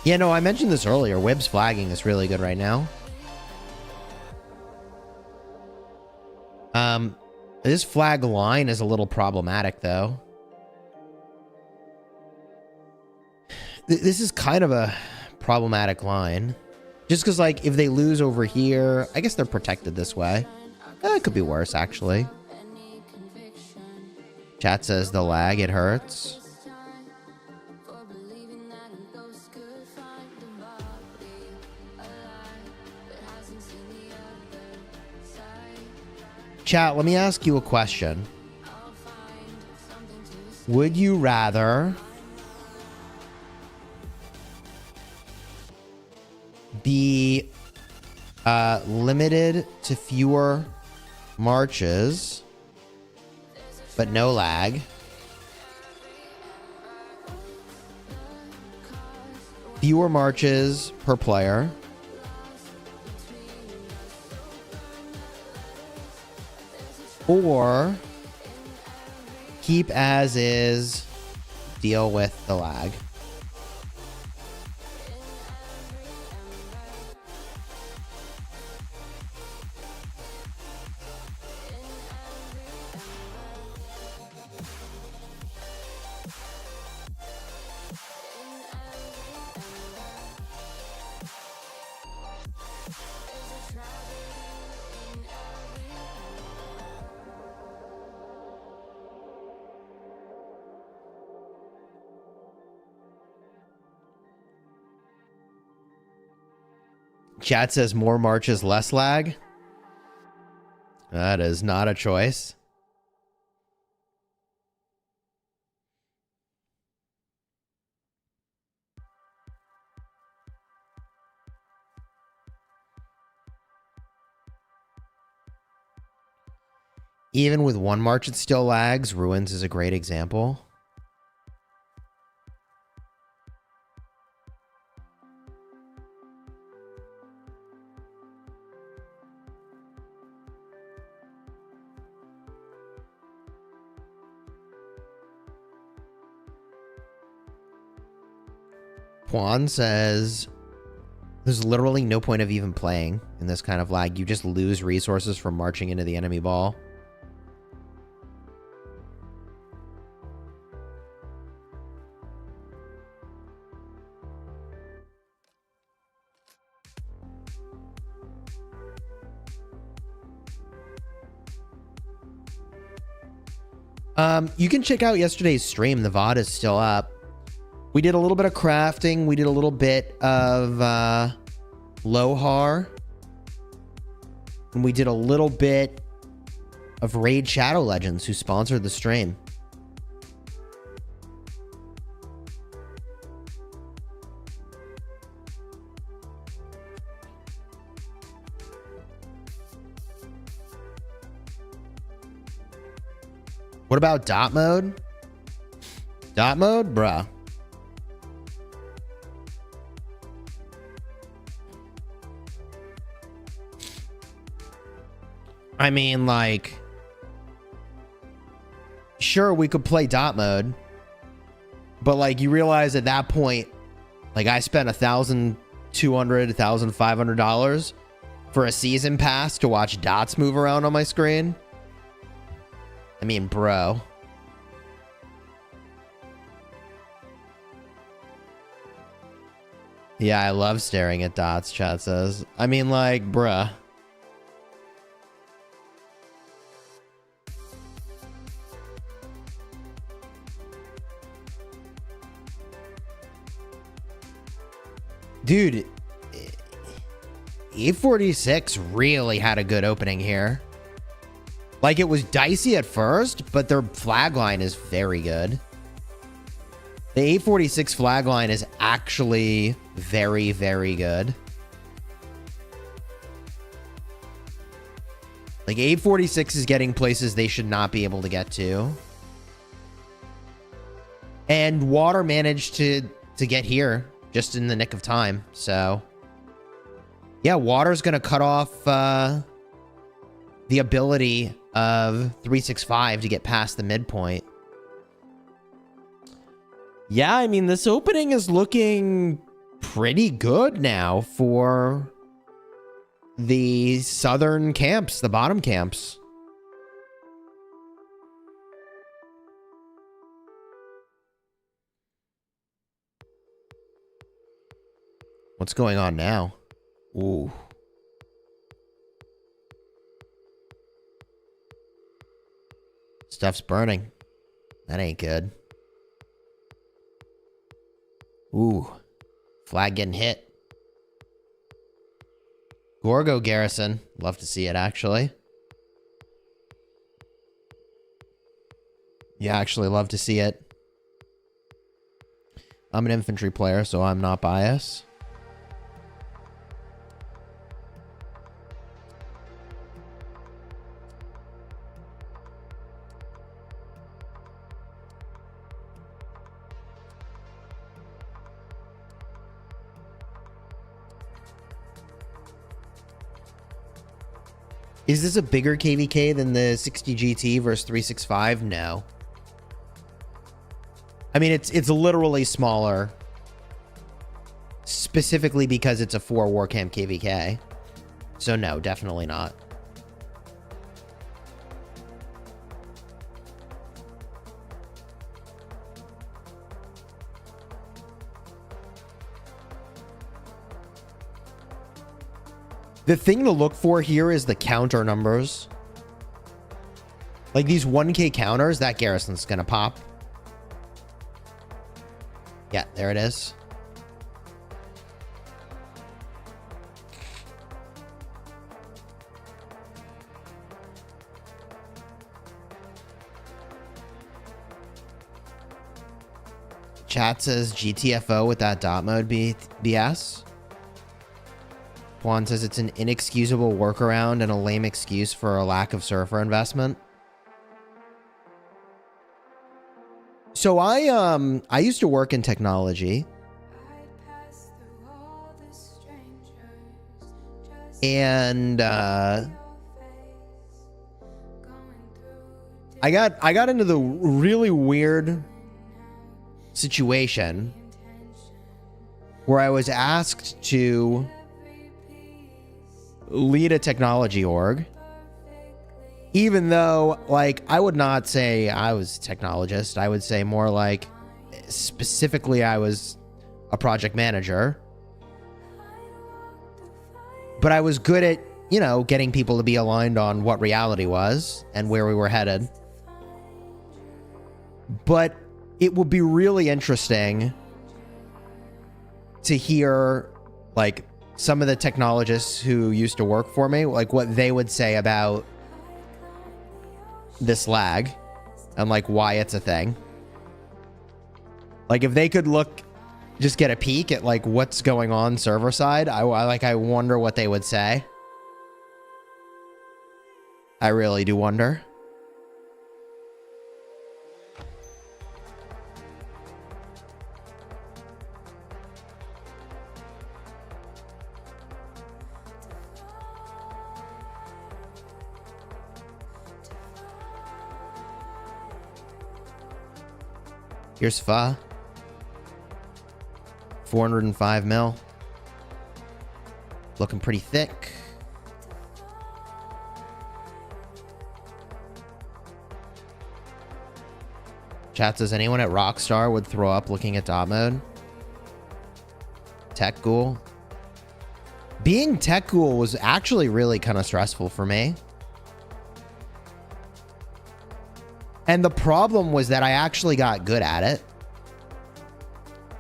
Yeah, no, I mentioned this earlier. Web's flagging is really good right now. This flag line is a little problematic, though. This is kind of a problematic line. Just because, like, if they lose over here, I guess they're protected this way. It could be worse, actually. Chat says the lag, it hurts. Chat, let me ask you a question. Would you rather be limited to fewer marches, but no lag, fewer marches per player, or keep as is, deal with the lag? Chat says more marches, less lag. That is not a choice. Even with one march, it still lags. Ruins is a great example. Juan says, there's literally no point of even playing in this kind of lag. You just lose resources from marching into the enemy ball. You can check out yesterday's stream. The VOD is still up. We did a little bit of crafting. We did a little bit of Lohar. And we did a little bit of Raid Shadow Legends, who sponsored the stream. What about dot mode? Dot mode? Bruh. I mean, like, sure, we could play dot mode, but like, you realize at that point, like, I spent $1,200, $1,500 for a season pass to watch dots move around on my screen. I mean, bro. Yeah, I love staring at dots, chat says. I mean, like, bruh. Dude, E46 really had a good opening here. Like, it was dicey at first, but their flag line is very good. The 846 flag line is actually very, very good. Like, 846 is getting places they should not be able to get to. And Water managed to get here just in the nick of time. So, yeah, Water's going to cut off the ability of 365 to get past the midpoint. Yeah, I mean, this opening is looking pretty good now for the southern camps, the bottom camps. What's going on now? Ooh. Stuff's burning. That ain't good. Ooh. Flag getting hit. Gorgo garrison. Love to see it, actually. Yeah, actually love to see it. I'm an infantry player, so I'm not biased. Is this a bigger KvK than the 60 GT versus 365? No. I mean, it's literally smaller. Specifically because it's a 4 Warcamp KvK. So no, definitely not. The thing to look for here is the counter numbers. Like these 1K counters, that garrison's gonna pop. Yeah, there it is. Chat says GTFO with that dot mode BS. Juan says it's an inexcusable workaround and a lame excuse for a lack of surfer investment. So I used to work in technology. And I got into the really weird situation where I was asked to lead a technology org, even though, like, I would not say I was a technologist. I would say more like, specifically, I was a project manager. But I was good at, you know, getting people to be aligned on what reality was and where we were headed. But it would be really interesting to hear, like, some of the technologists who used to work for me, like, what they would say about this lag and, like, why it's a thing. Like, if they could look, just get a peek at, like, what's going on server side, I wonder what they would say. I really do wonder. Here's Fa. 405 mil. Looking pretty thick. Chat says, anyone at Rockstar would throw up looking at dot mode? Tech Ghoul. Being Tech Ghoul was actually really kind of stressful for me. And the problem was that I actually got good at it.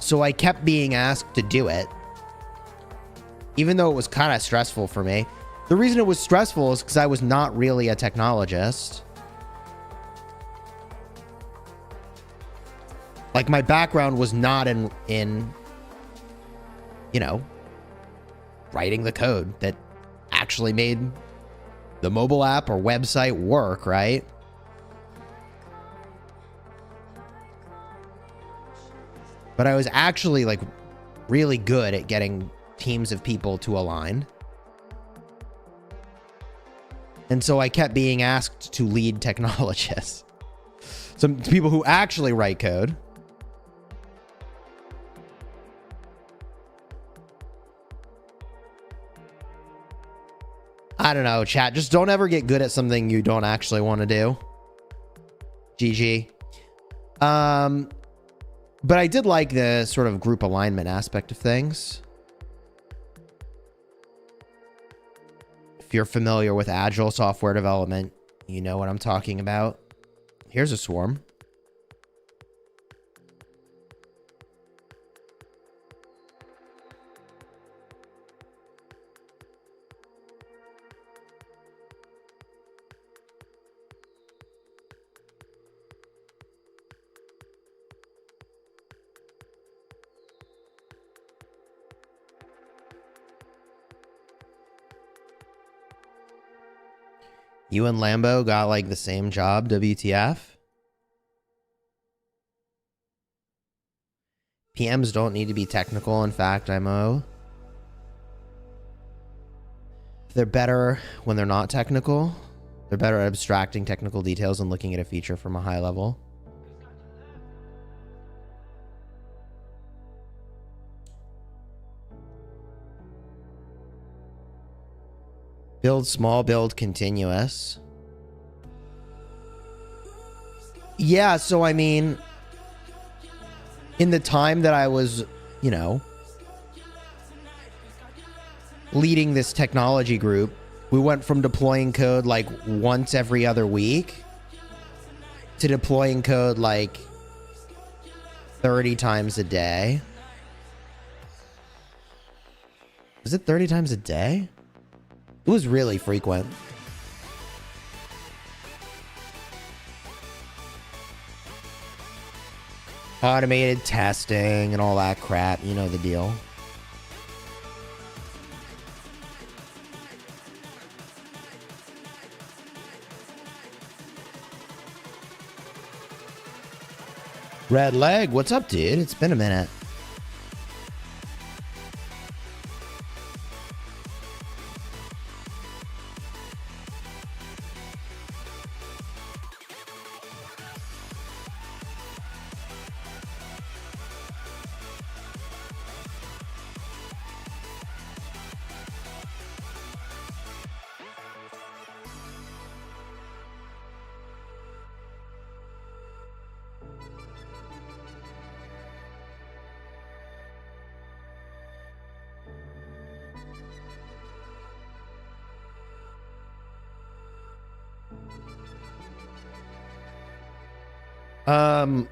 So I kept being asked to do it. Even though it was kind of stressful for me. The reason it was stressful is because I was not really a technologist. Like, my background was not in, you know, writing the code that actually made the mobile app or website work, right? But I was actually, like, really good at getting teams of people to align. And so I kept being asked to lead technologists. Some people who actually write code. I don't know, chat. Just don't ever get good at something you don't actually want to do. GG. But I did like the sort of group alignment aspect of things. If you're familiar with agile software development, you know what I'm talking about. Here's a swarm. You and Lambo got, like, the same job, WTF? PMs don't need to be technical. In fact, IMO. They're better when they're not technical. They're better at abstracting technical details and looking at a feature from a high level. Build small, build continuous. Yeah, so I mean, in the time that I was, you know, leading this technology group, we went from deploying code like once every other week to deploying code like 30 times a day. Was it 30 times a day? It was really frequent. Automated testing and all that crap. You know the deal. Red Leg, what's up, dude? It's been a minute.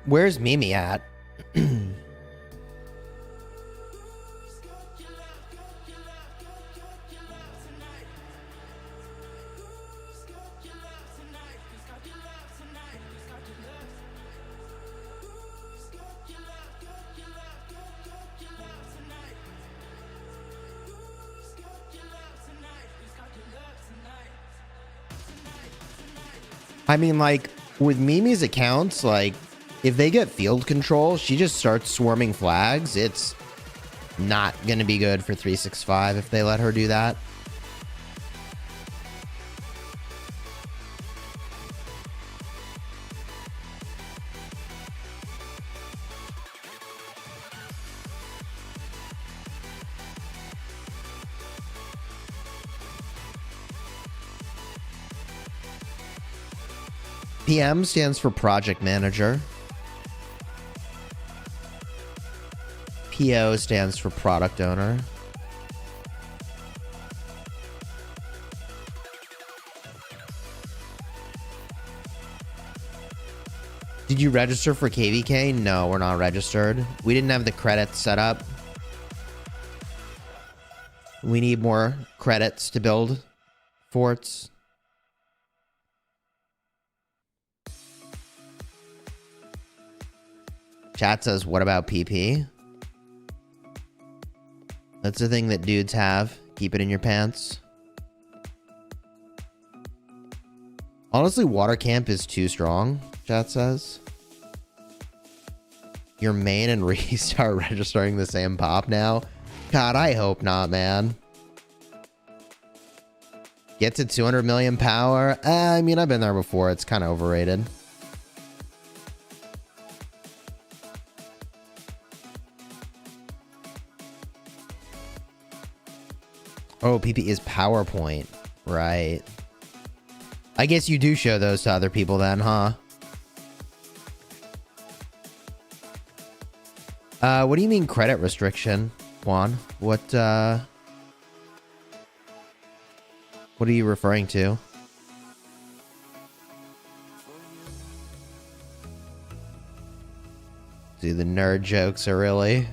Where's Mimi at? I mean, like, with Mimi's accounts, like, if they get field control, she just starts swarming flags. It's not going to be good for 365 if they let her do that. PM stands for project manager. PO stands for product owner. Did you register for KvK? No, we're not registered. We didn't have the credits set up. We need more credits to build forts. Chat says, what about PP? That's the thing that dudes have. Keep it in your pants. Honestly, water camp is too strong, chat says. Your main and restart registering the same pop now? God, I hope not, man. Get to 200 million power? I mean, I've been there before. It's kind of overrated. Oh, PP is PowerPoint. Right. I guess you do show those to other people then, huh? What do you mean credit restriction, Juan? What are you referring to? See, the nerd jokes are really...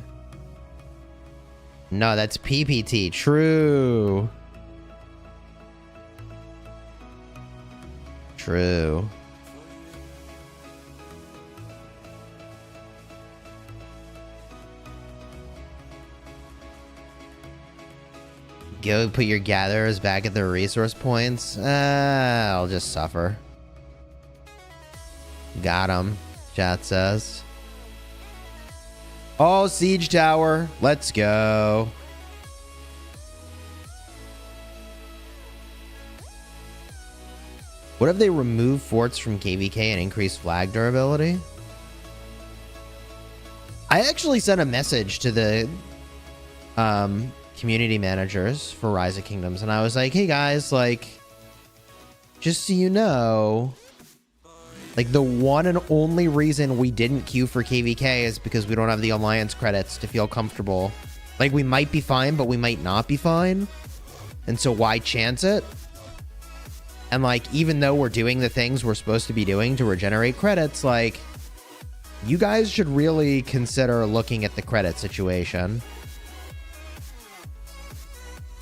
No, that's PPT. True. True. Go put your gatherers back at their resource points. I'll just suffer. Got him, chat says. Oh, siege tower. Let's go. What if they remove forts from KvK and increase flag durability? I actually sent a message to the community managers for Rise of Kingdoms, and I was like, hey guys, like, just so you know, like, the one and only reason we didn't queue for KvK is because we don't have the alliance credits to feel comfortable. Like, we might be fine, but we might not be fine. And so why chance it? And, like, even though we're doing the things we're supposed to be doing to regenerate credits, like, you guys should really consider looking at the credit situation.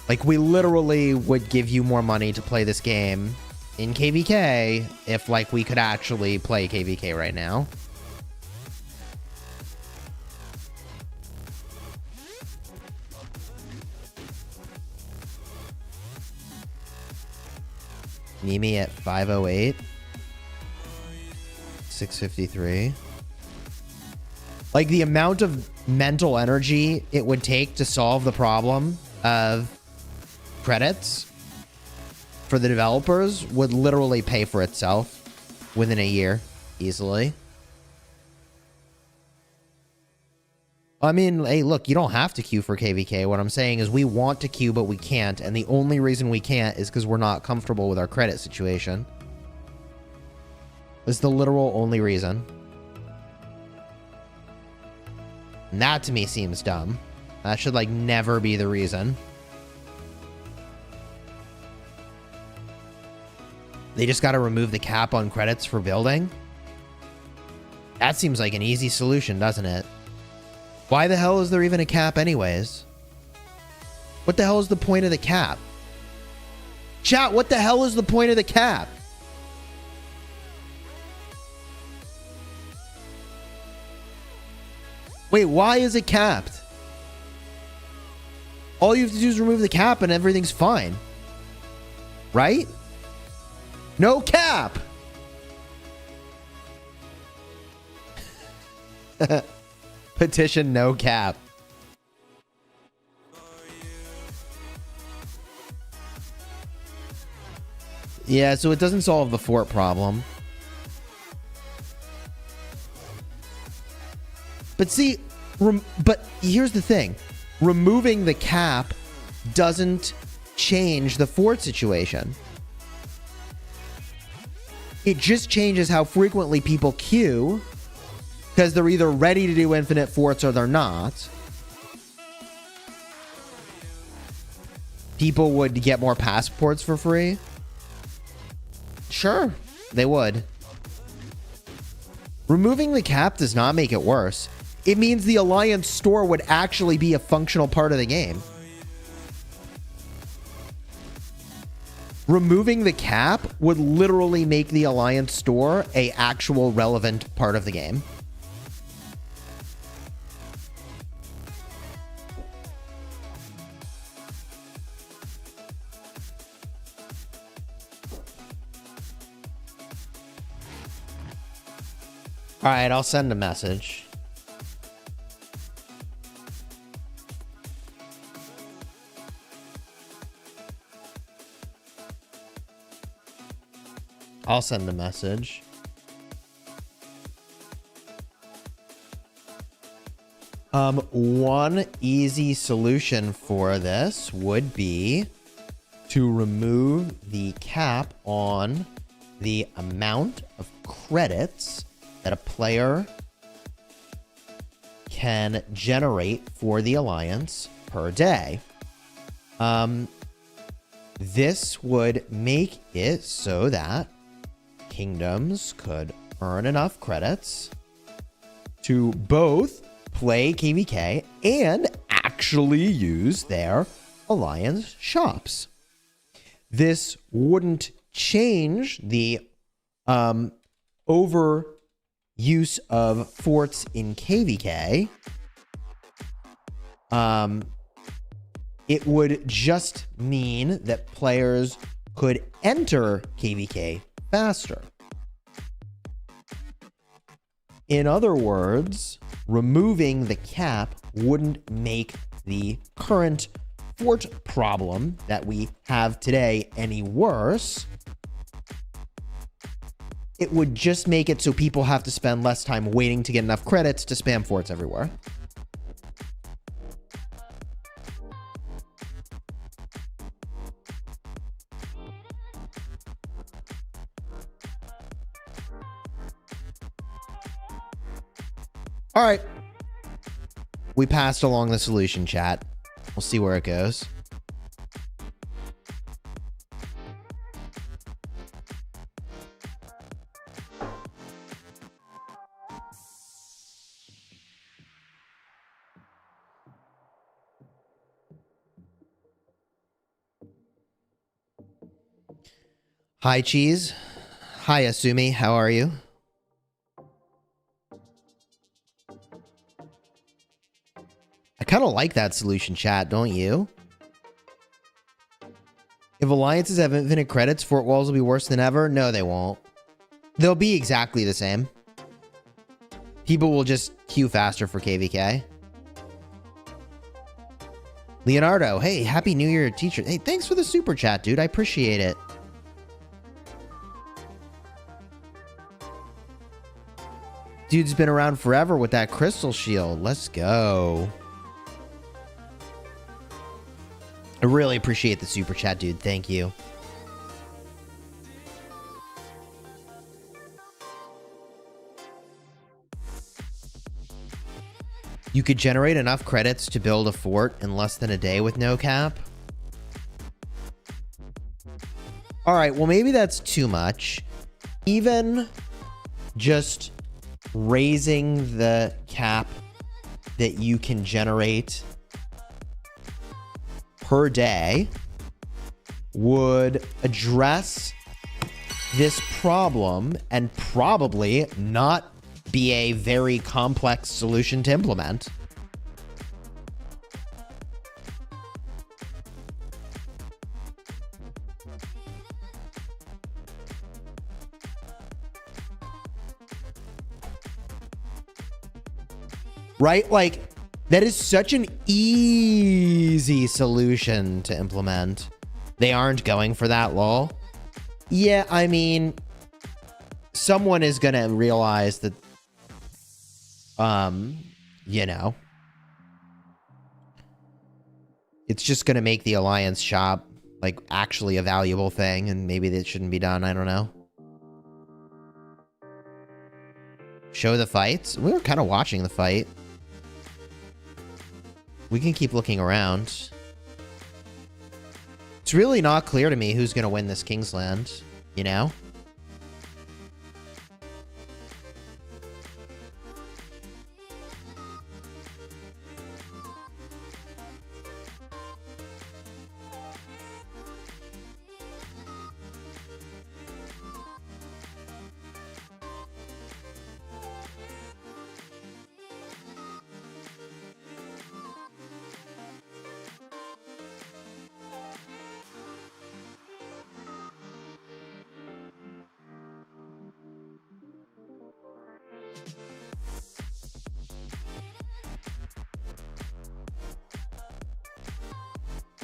Like, we literally would give you more money to play this game in KvK if, like, we could actually play KvK right now. Mimi at 508. 653. Like, the amount of mental energy it would take to solve the problem of credits for the developers would literally pay for itself within a year, easily. I mean, hey, look, you don't have to queue for KvK. What I'm saying is we want to queue, but we can't. And the only reason we can't is because we're not comfortable with our credit situation. It's the literal only reason. And that to me seems dumb. That should, like, never be the reason. They just got to remove the cap on credits for building. That seems like an easy solution, doesn't it? Why the hell is there even a cap anyways? What the hell is the point of the cap? Chat, what the hell is the point of the cap? Wait, why is it capped? All you have to do is remove the cap and everything's fine. Right? No cap! Petition no cap. Yeah, so it doesn't solve the fort problem. But see, but here's the thing. Removing the cap doesn't change the fort situation. It just changes how frequently people queue, because they're either ready to do infinite forts or they're not. People would get more passports for free. Sure, they would. Removing the cap does not make it worse. It means the Alliance store would actually be a functional part of the game. Removing the cap would literally make the Alliance store a actual relevant part of the game. All right, I'll send a message. I'll send a message. One easy solution for this would be to remove the cap on the amount of credits that a player can generate for the Alliance per day. This would make it so that kingdoms could earn enough credits to both play KvK and actually use their Alliance shops. This wouldn't change the overuse of forts in KvK. It would just mean that players could enter KvK faster. In other words, removing the cap wouldn't make the current fort problem that we have today any worse. It would just make it so people have to spend less time waiting to get enough credits to spam forts everywhere. All right. We passed along the solution, chat. We'll see where it goes. Hi, Cheese. Hi, Asumi. How are you? I kind of like that solution, chat, don't you? If alliances have infinite credits, fort walls will be worse than ever. No, they won't. They'll be exactly the same. People will just queue faster for KvK. Leonardo, hey, happy New Year, teacher. Hey, thanks for the super chat, dude. I appreciate it. Dude's been around forever with that crystal shield. Let's go. I really appreciate the super chat, dude. Thank you. You could generate enough credits to build a fort in less than a day with no cap. All right, well, maybe that's too much. Even just raising the cap that you can generate per day would address this problem and probably not be a very complex solution to implement. Right? Like, that is such an easy solution to implement. They aren't going for that, lol. Yeah, I mean, someone is going to realize that, you know, it's just going to make the Alliance shop, like, actually a valuable thing, and maybe that shouldn't be done. I don't know. Show the fights? We were kind of watching the fight. We can keep looking around. It's really not clear to me who's going to win this Kingsland, you know?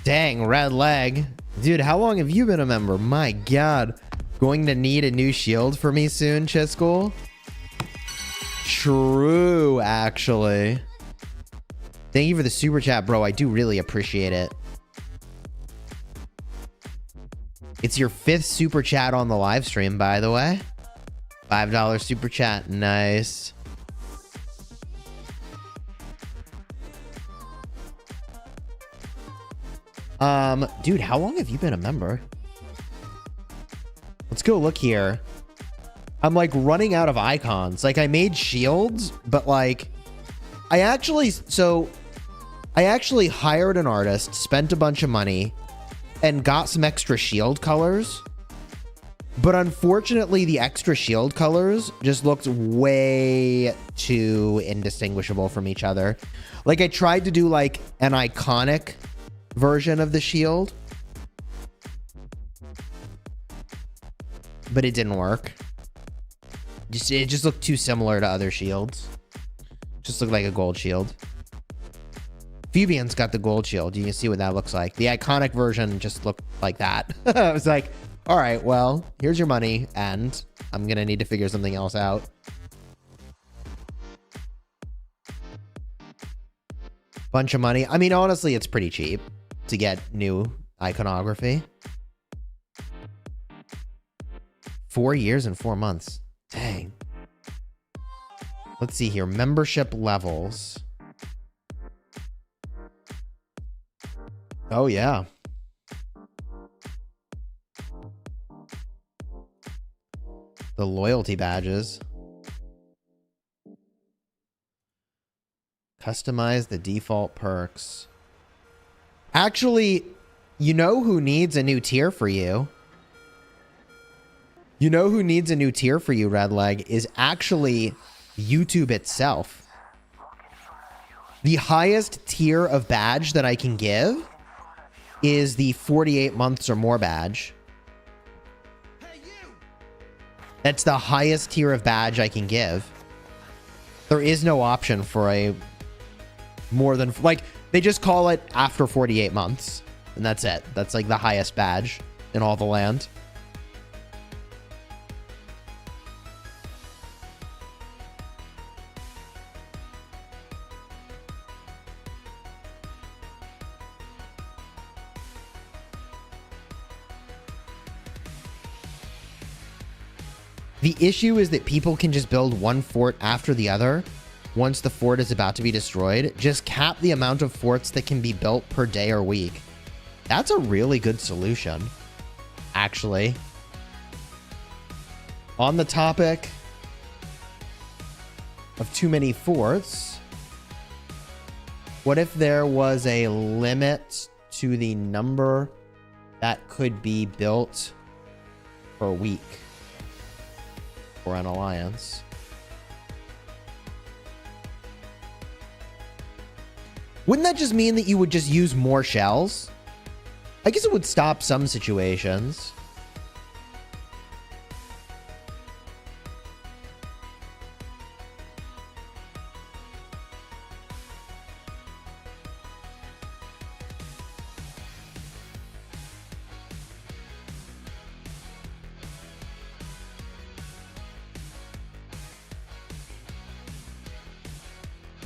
Dang, red leg. Dude, how long have you been a member? My God. Going to need a new shield for me soon, Chisgule? True, actually. Thank you for the super chat, bro. I do really appreciate it. It's your 5th super chat on the live stream, by the way. $5 super chat. Nice. Dude, how long have you been a member? Let's go look here. I'm like running out of icons. Like, I made shields, but like I actually hired an artist, spent a bunch of money, and got some extra shield colors. But unfortunately, the extra shield colors just looked way too indistinguishable from each other. Like, I tried to do like an iconic version of the shield, but it didn't work. It just looked too similar to other shields. Just looked like a gold shield. Phoebian's got the gold shield. You can see what that looks like. The iconic version just looked like that. I was like, all right, well, here's your money, and I'm gonna need to figure something else out. Bunch of money. I mean, honestly, it's pretty cheap to get new iconography. 4 years and 4 months. Dang. Let's see here. Membership levels. Oh, yeah. The loyalty badges. Customize the default perks. Actually, you know who needs a new tier for you? You know who needs a new tier for you, Redleg, is actually YouTube itself. The highest tier of badge that I can give is the 48 months or more badge. That's the highest tier of badge I can give. There is no option for a more than, like, they just call it after 48 months. And that's it. That's like the highest badge in all the land. The issue is that people can just build one fort after the other once the fort is about to be destroyed. Just cap the amount of forts that can be built per day or week. That's a really good solution, actually. On the topic of too many forts. What if there was a limit to the number that could be built per week for an alliance? Wouldn't that just mean that you would just use more shells? I guess it would stop some situations.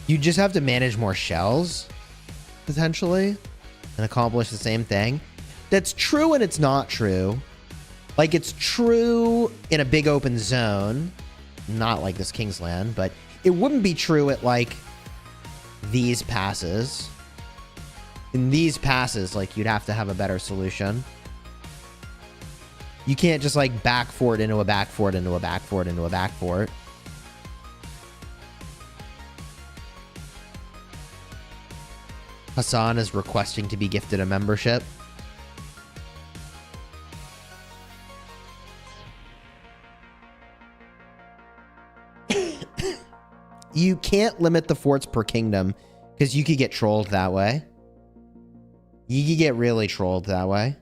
You just have to manage more shells, potentially, and accomplish the same thing. That's true and it's not true. Like, it's true in a big open zone, not like this Kingsland, but it wouldn't be true at, like, these passes. In these passes, like, you'd have to have a better solution. You can't just, like, back fort into a back fort into a back fort into a back fort. Hassan is requesting to be gifted a membership. You can't limit the forts per kingdom because you could get trolled that way. You could get really trolled that way.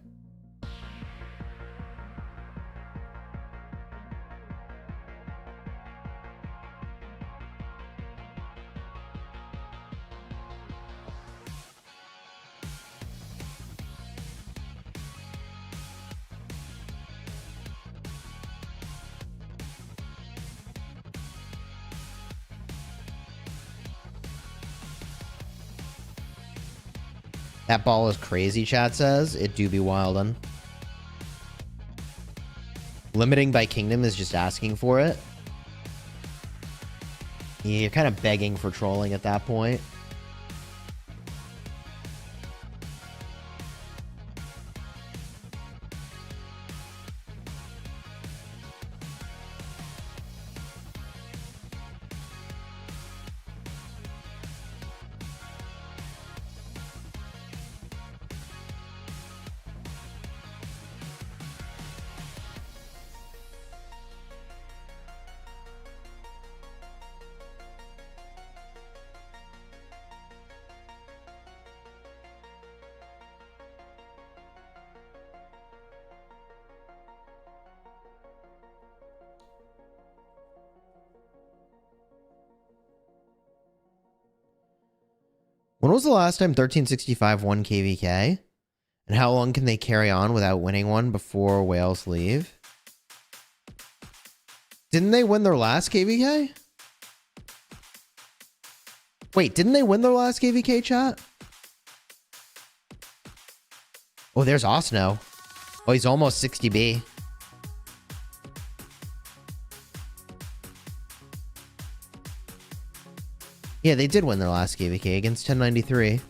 That ball is crazy, chat says. It do be wildin'. Limiting by kingdom is just asking for it. Yeah, you're kind of begging for trolling at that point. When was the last time 1365 won KvK? And how long can they carry on without winning one before Wales leave? Didn't they win their last KvK? Wait, didn't they win their last KvK, chat? Oh, there's Osno. Oh, he's almost 60B. Yeah, they did win their last KvK against 1093.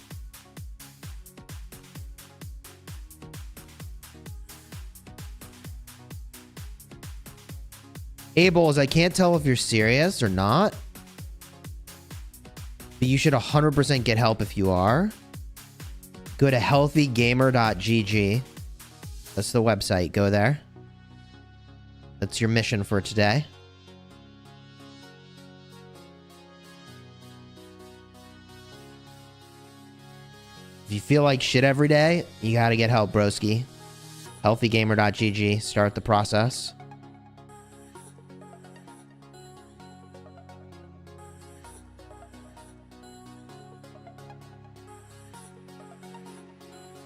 Abels, I can't tell if you're serious or not, but you should 100% get help if you are. Go to healthygamer.gg. That's the website. Go there. That's your mission for today. If you feel like shit every day, you gotta get help, broski. Healthygamer.gg. Start the process.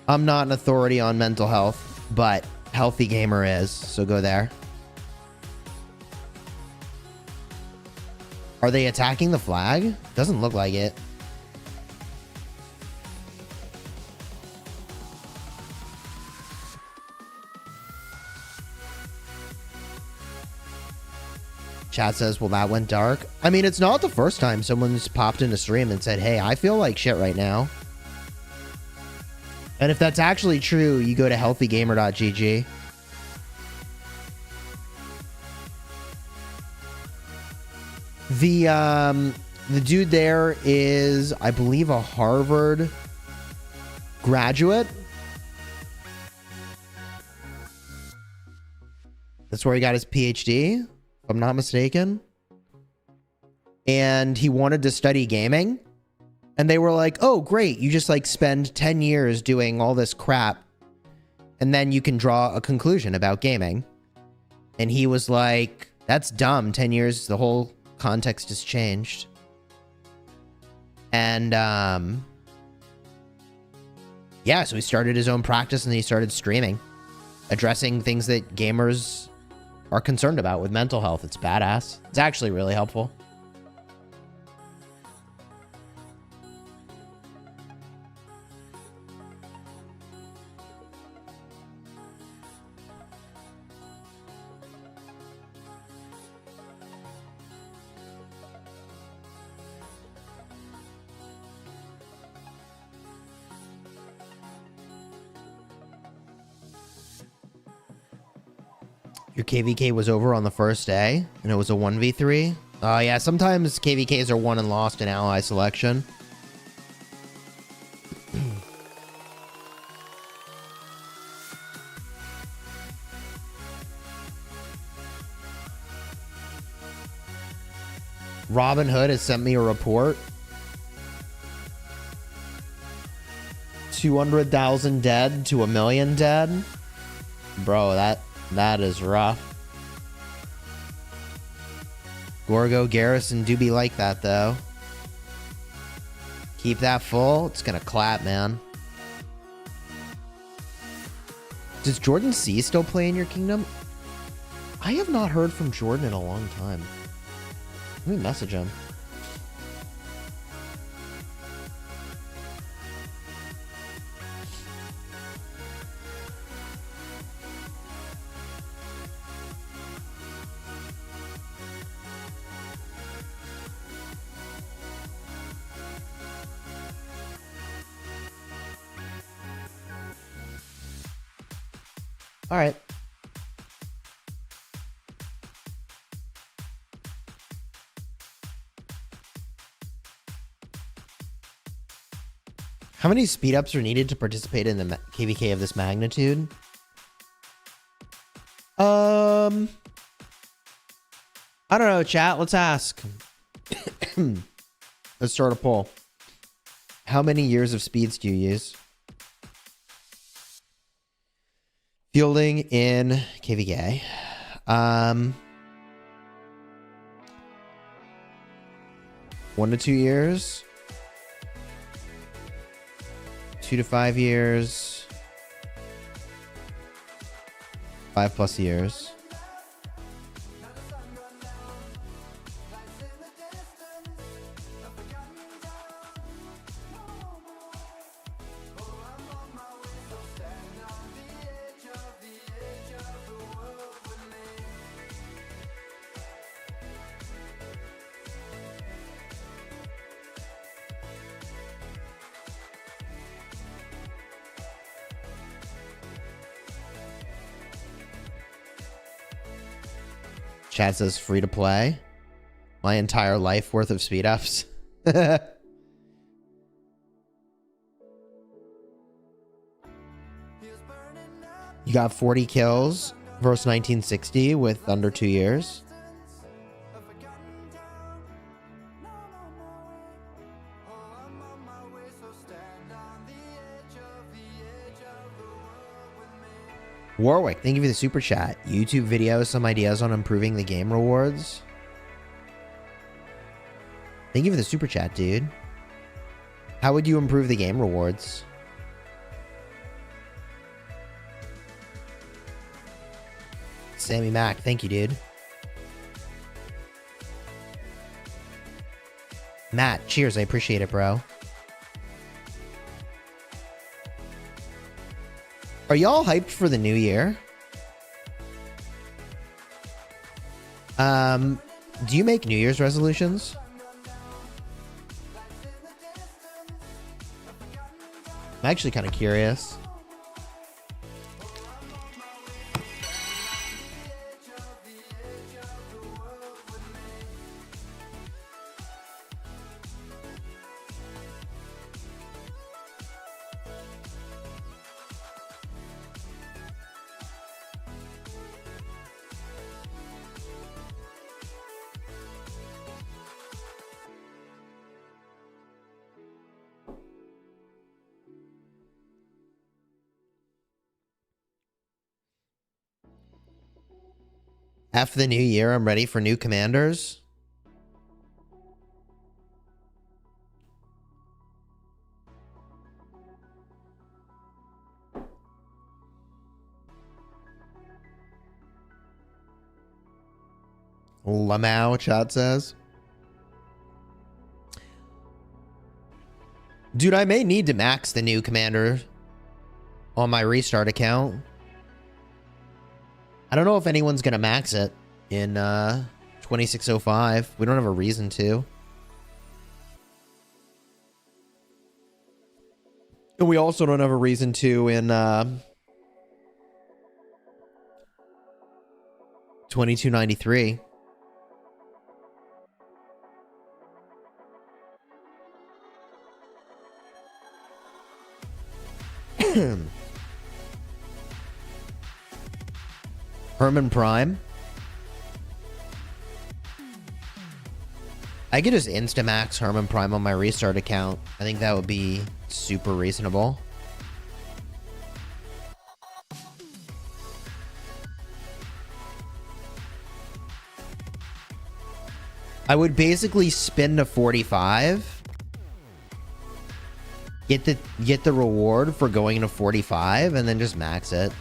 I'm not an authority on mental health, but Healthy Gamer is, so go there. Are they attacking the flag? Doesn't look like it. Chat says, well, that went dark. I mean, it's not the first time someone's popped into stream and said, hey, I feel like shit right now. And if that's actually true, you go to healthygamer.gg. The dude there is, I believe, a Harvard graduate. That's where he got his PhD, if I'm not mistaken. And he wanted to study gaming. And they were like, oh, great. You just like spend 10 years doing all this crap. And then you can draw a conclusion about gaming. And he was like, that's dumb. 10 years, the whole context has changed. And, yeah, so he started his own practice and he started streaming, addressing things that gamers are concerned about with mental health. It's badass. It's actually really helpful. Your KvK was over on the first day, and it was a 1v3. Yeah, sometimes KvKs are won and lost in ally selection. Robin Hood has sent me a report. 200,000 dead to 1 million dead. Bro, that is rough. Gorgo, Garrison do be like that, though. Keep that full. It's gonna clap, man. Does Jordan C still play in your kingdom? I have not heard from Jordan in a long time. Let me message him. All right. How many speed ups are needed to participate in the KvK of this magnitude? I don't know, chat. Let's ask. Let's start a poll. How many years of speeds do you use? Fielding in KvK. 1 to 2 years. 2 to 5 years. 5+ years. Chat says free to play. My entire life worth of speed ups. You got 40 kills versus 1960 with under 2 years. Warwick, thank you for the super chat. YouTube videos, some ideas on improving the game rewards. Thank you for the super chat, dude. How would you improve the game rewards? Sammy Mac, thank you, dude. Matt, cheers, I appreciate it, bro. Are y'all hyped for the new year? Do you make New Year's resolutions? I'm actually kind of curious. After the new year, I'm ready for new commanders. Lamau, chat says. Dude, I may need to max the new commander on my restart account. I don't know if anyone's going to max it in 2605. We don't have a reason to. And we also don't have a reason to in 2293. Herman Prime. I could just Instamax Herman Prime on my restart account. I think that would be super reasonable. I would basically spin to 45. Get the reward for going to 45 and then just max it.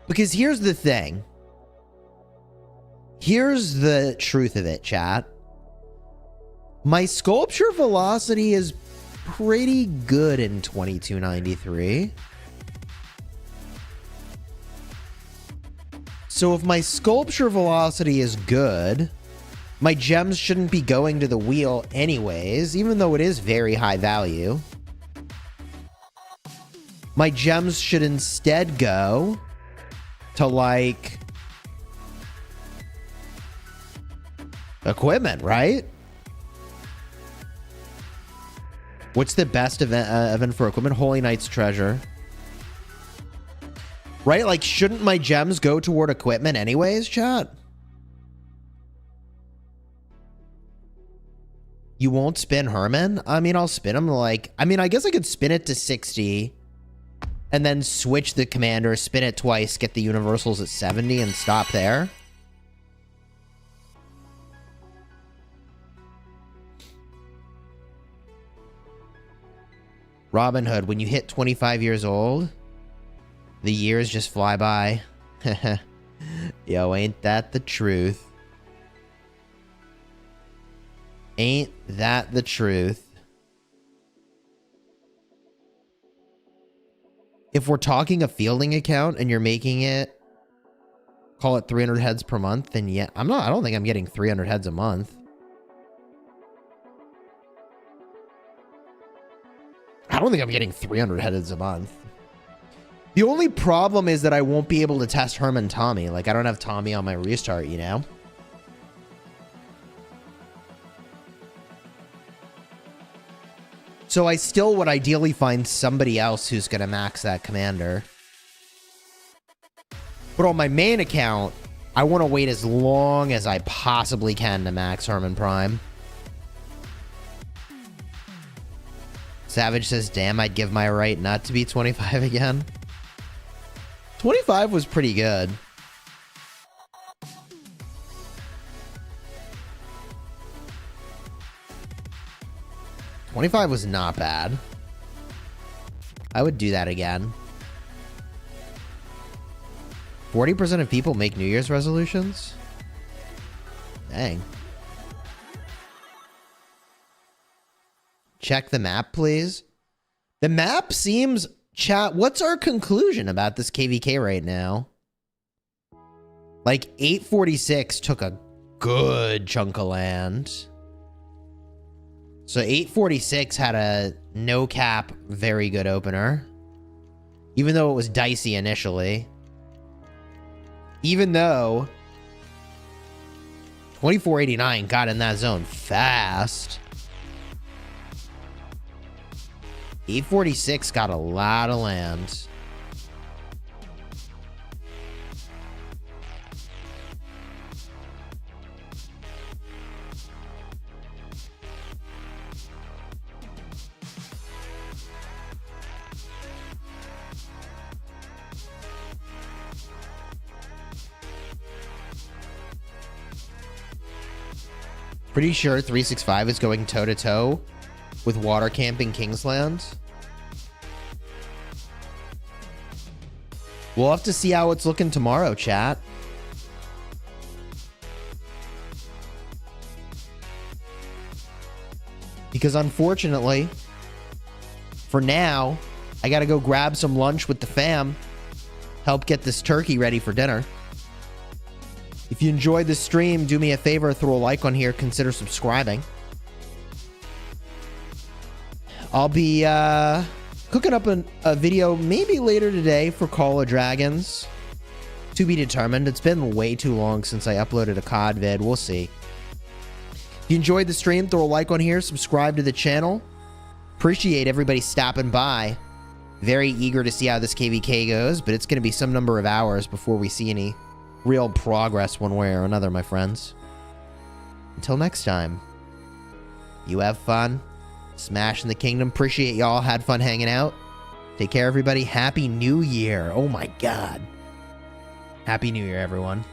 Because here's the thing. Here's the truth of it, chat. My sculpture velocity is pretty good in 2293. So if my sculpture velocity is good, my gems shouldn't be going to the wheel anyways, even though it is very high value. My gems should instead go to, like, equipment, right? What's the best event for equipment? Holy Knight's Treasure. Right? Like, shouldn't my gems go toward equipment anyways, chat? You won't spin Herman? I mean, I'll spin him like... I mean, I guess I could spin it to 60 and then switch the commander, spin it twice, get the universals at 70 and stop there. Robin Hood, when you hit 25 years old, the years just fly by. Yo, ain't that the truth? Ain't that the truth? If we're talking a fielding account and you're making it, call it 300 heads per month, then yeah, I don't think I'm getting 300 heads a month. I don't think I'm getting 300 heads a month. The only problem is that I won't be able to test Herman Tommy. Like, I don't have Tommy on my restart, you know? So I still would ideally find somebody else who's going to max that commander. But on my main account, I want to wait as long as I possibly can to max Herman Prime. Savage says, damn, I'd give my right not to be 25 again. 25 was pretty good. $25 was not bad. I would do that again. 40% of people make New Year's resolutions? Dang. Check the map, please. The map seems... Chat, what's our conclusion about this KvK right now? Like, 846 took a good chunk of land. So 846 had a no cap, very good opener. Even though it was dicey initially. Even though 2489 got in that zone fast. 846 got a lot of land. Pretty sure 365 is going toe-to-toe with water camping Kingsland. We'll have to see how it's looking tomorrow, chat. Because unfortunately, for now, I gotta go grab some lunch with the fam. Help get this turkey ready for dinner. If you enjoyed the stream, do me a favor, throw a like on here, consider subscribing. I'll be cooking up a video maybe later today for Call of Dragons. To be determined. It's been way too long since I uploaded a COD vid. We'll see. If you enjoyed the stream, throw a like on here, subscribe to the channel. Appreciate everybody stopping by. Very eager to see how this KvK goes, but it's going to be some number of hours before we see any real progress one way or another, my friends. Until next time, you have fun smashing the kingdom. Appreciate y'all. Had fun hanging out. Take care, everybody. Happy New Year. Oh my God. Happy New Year, everyone.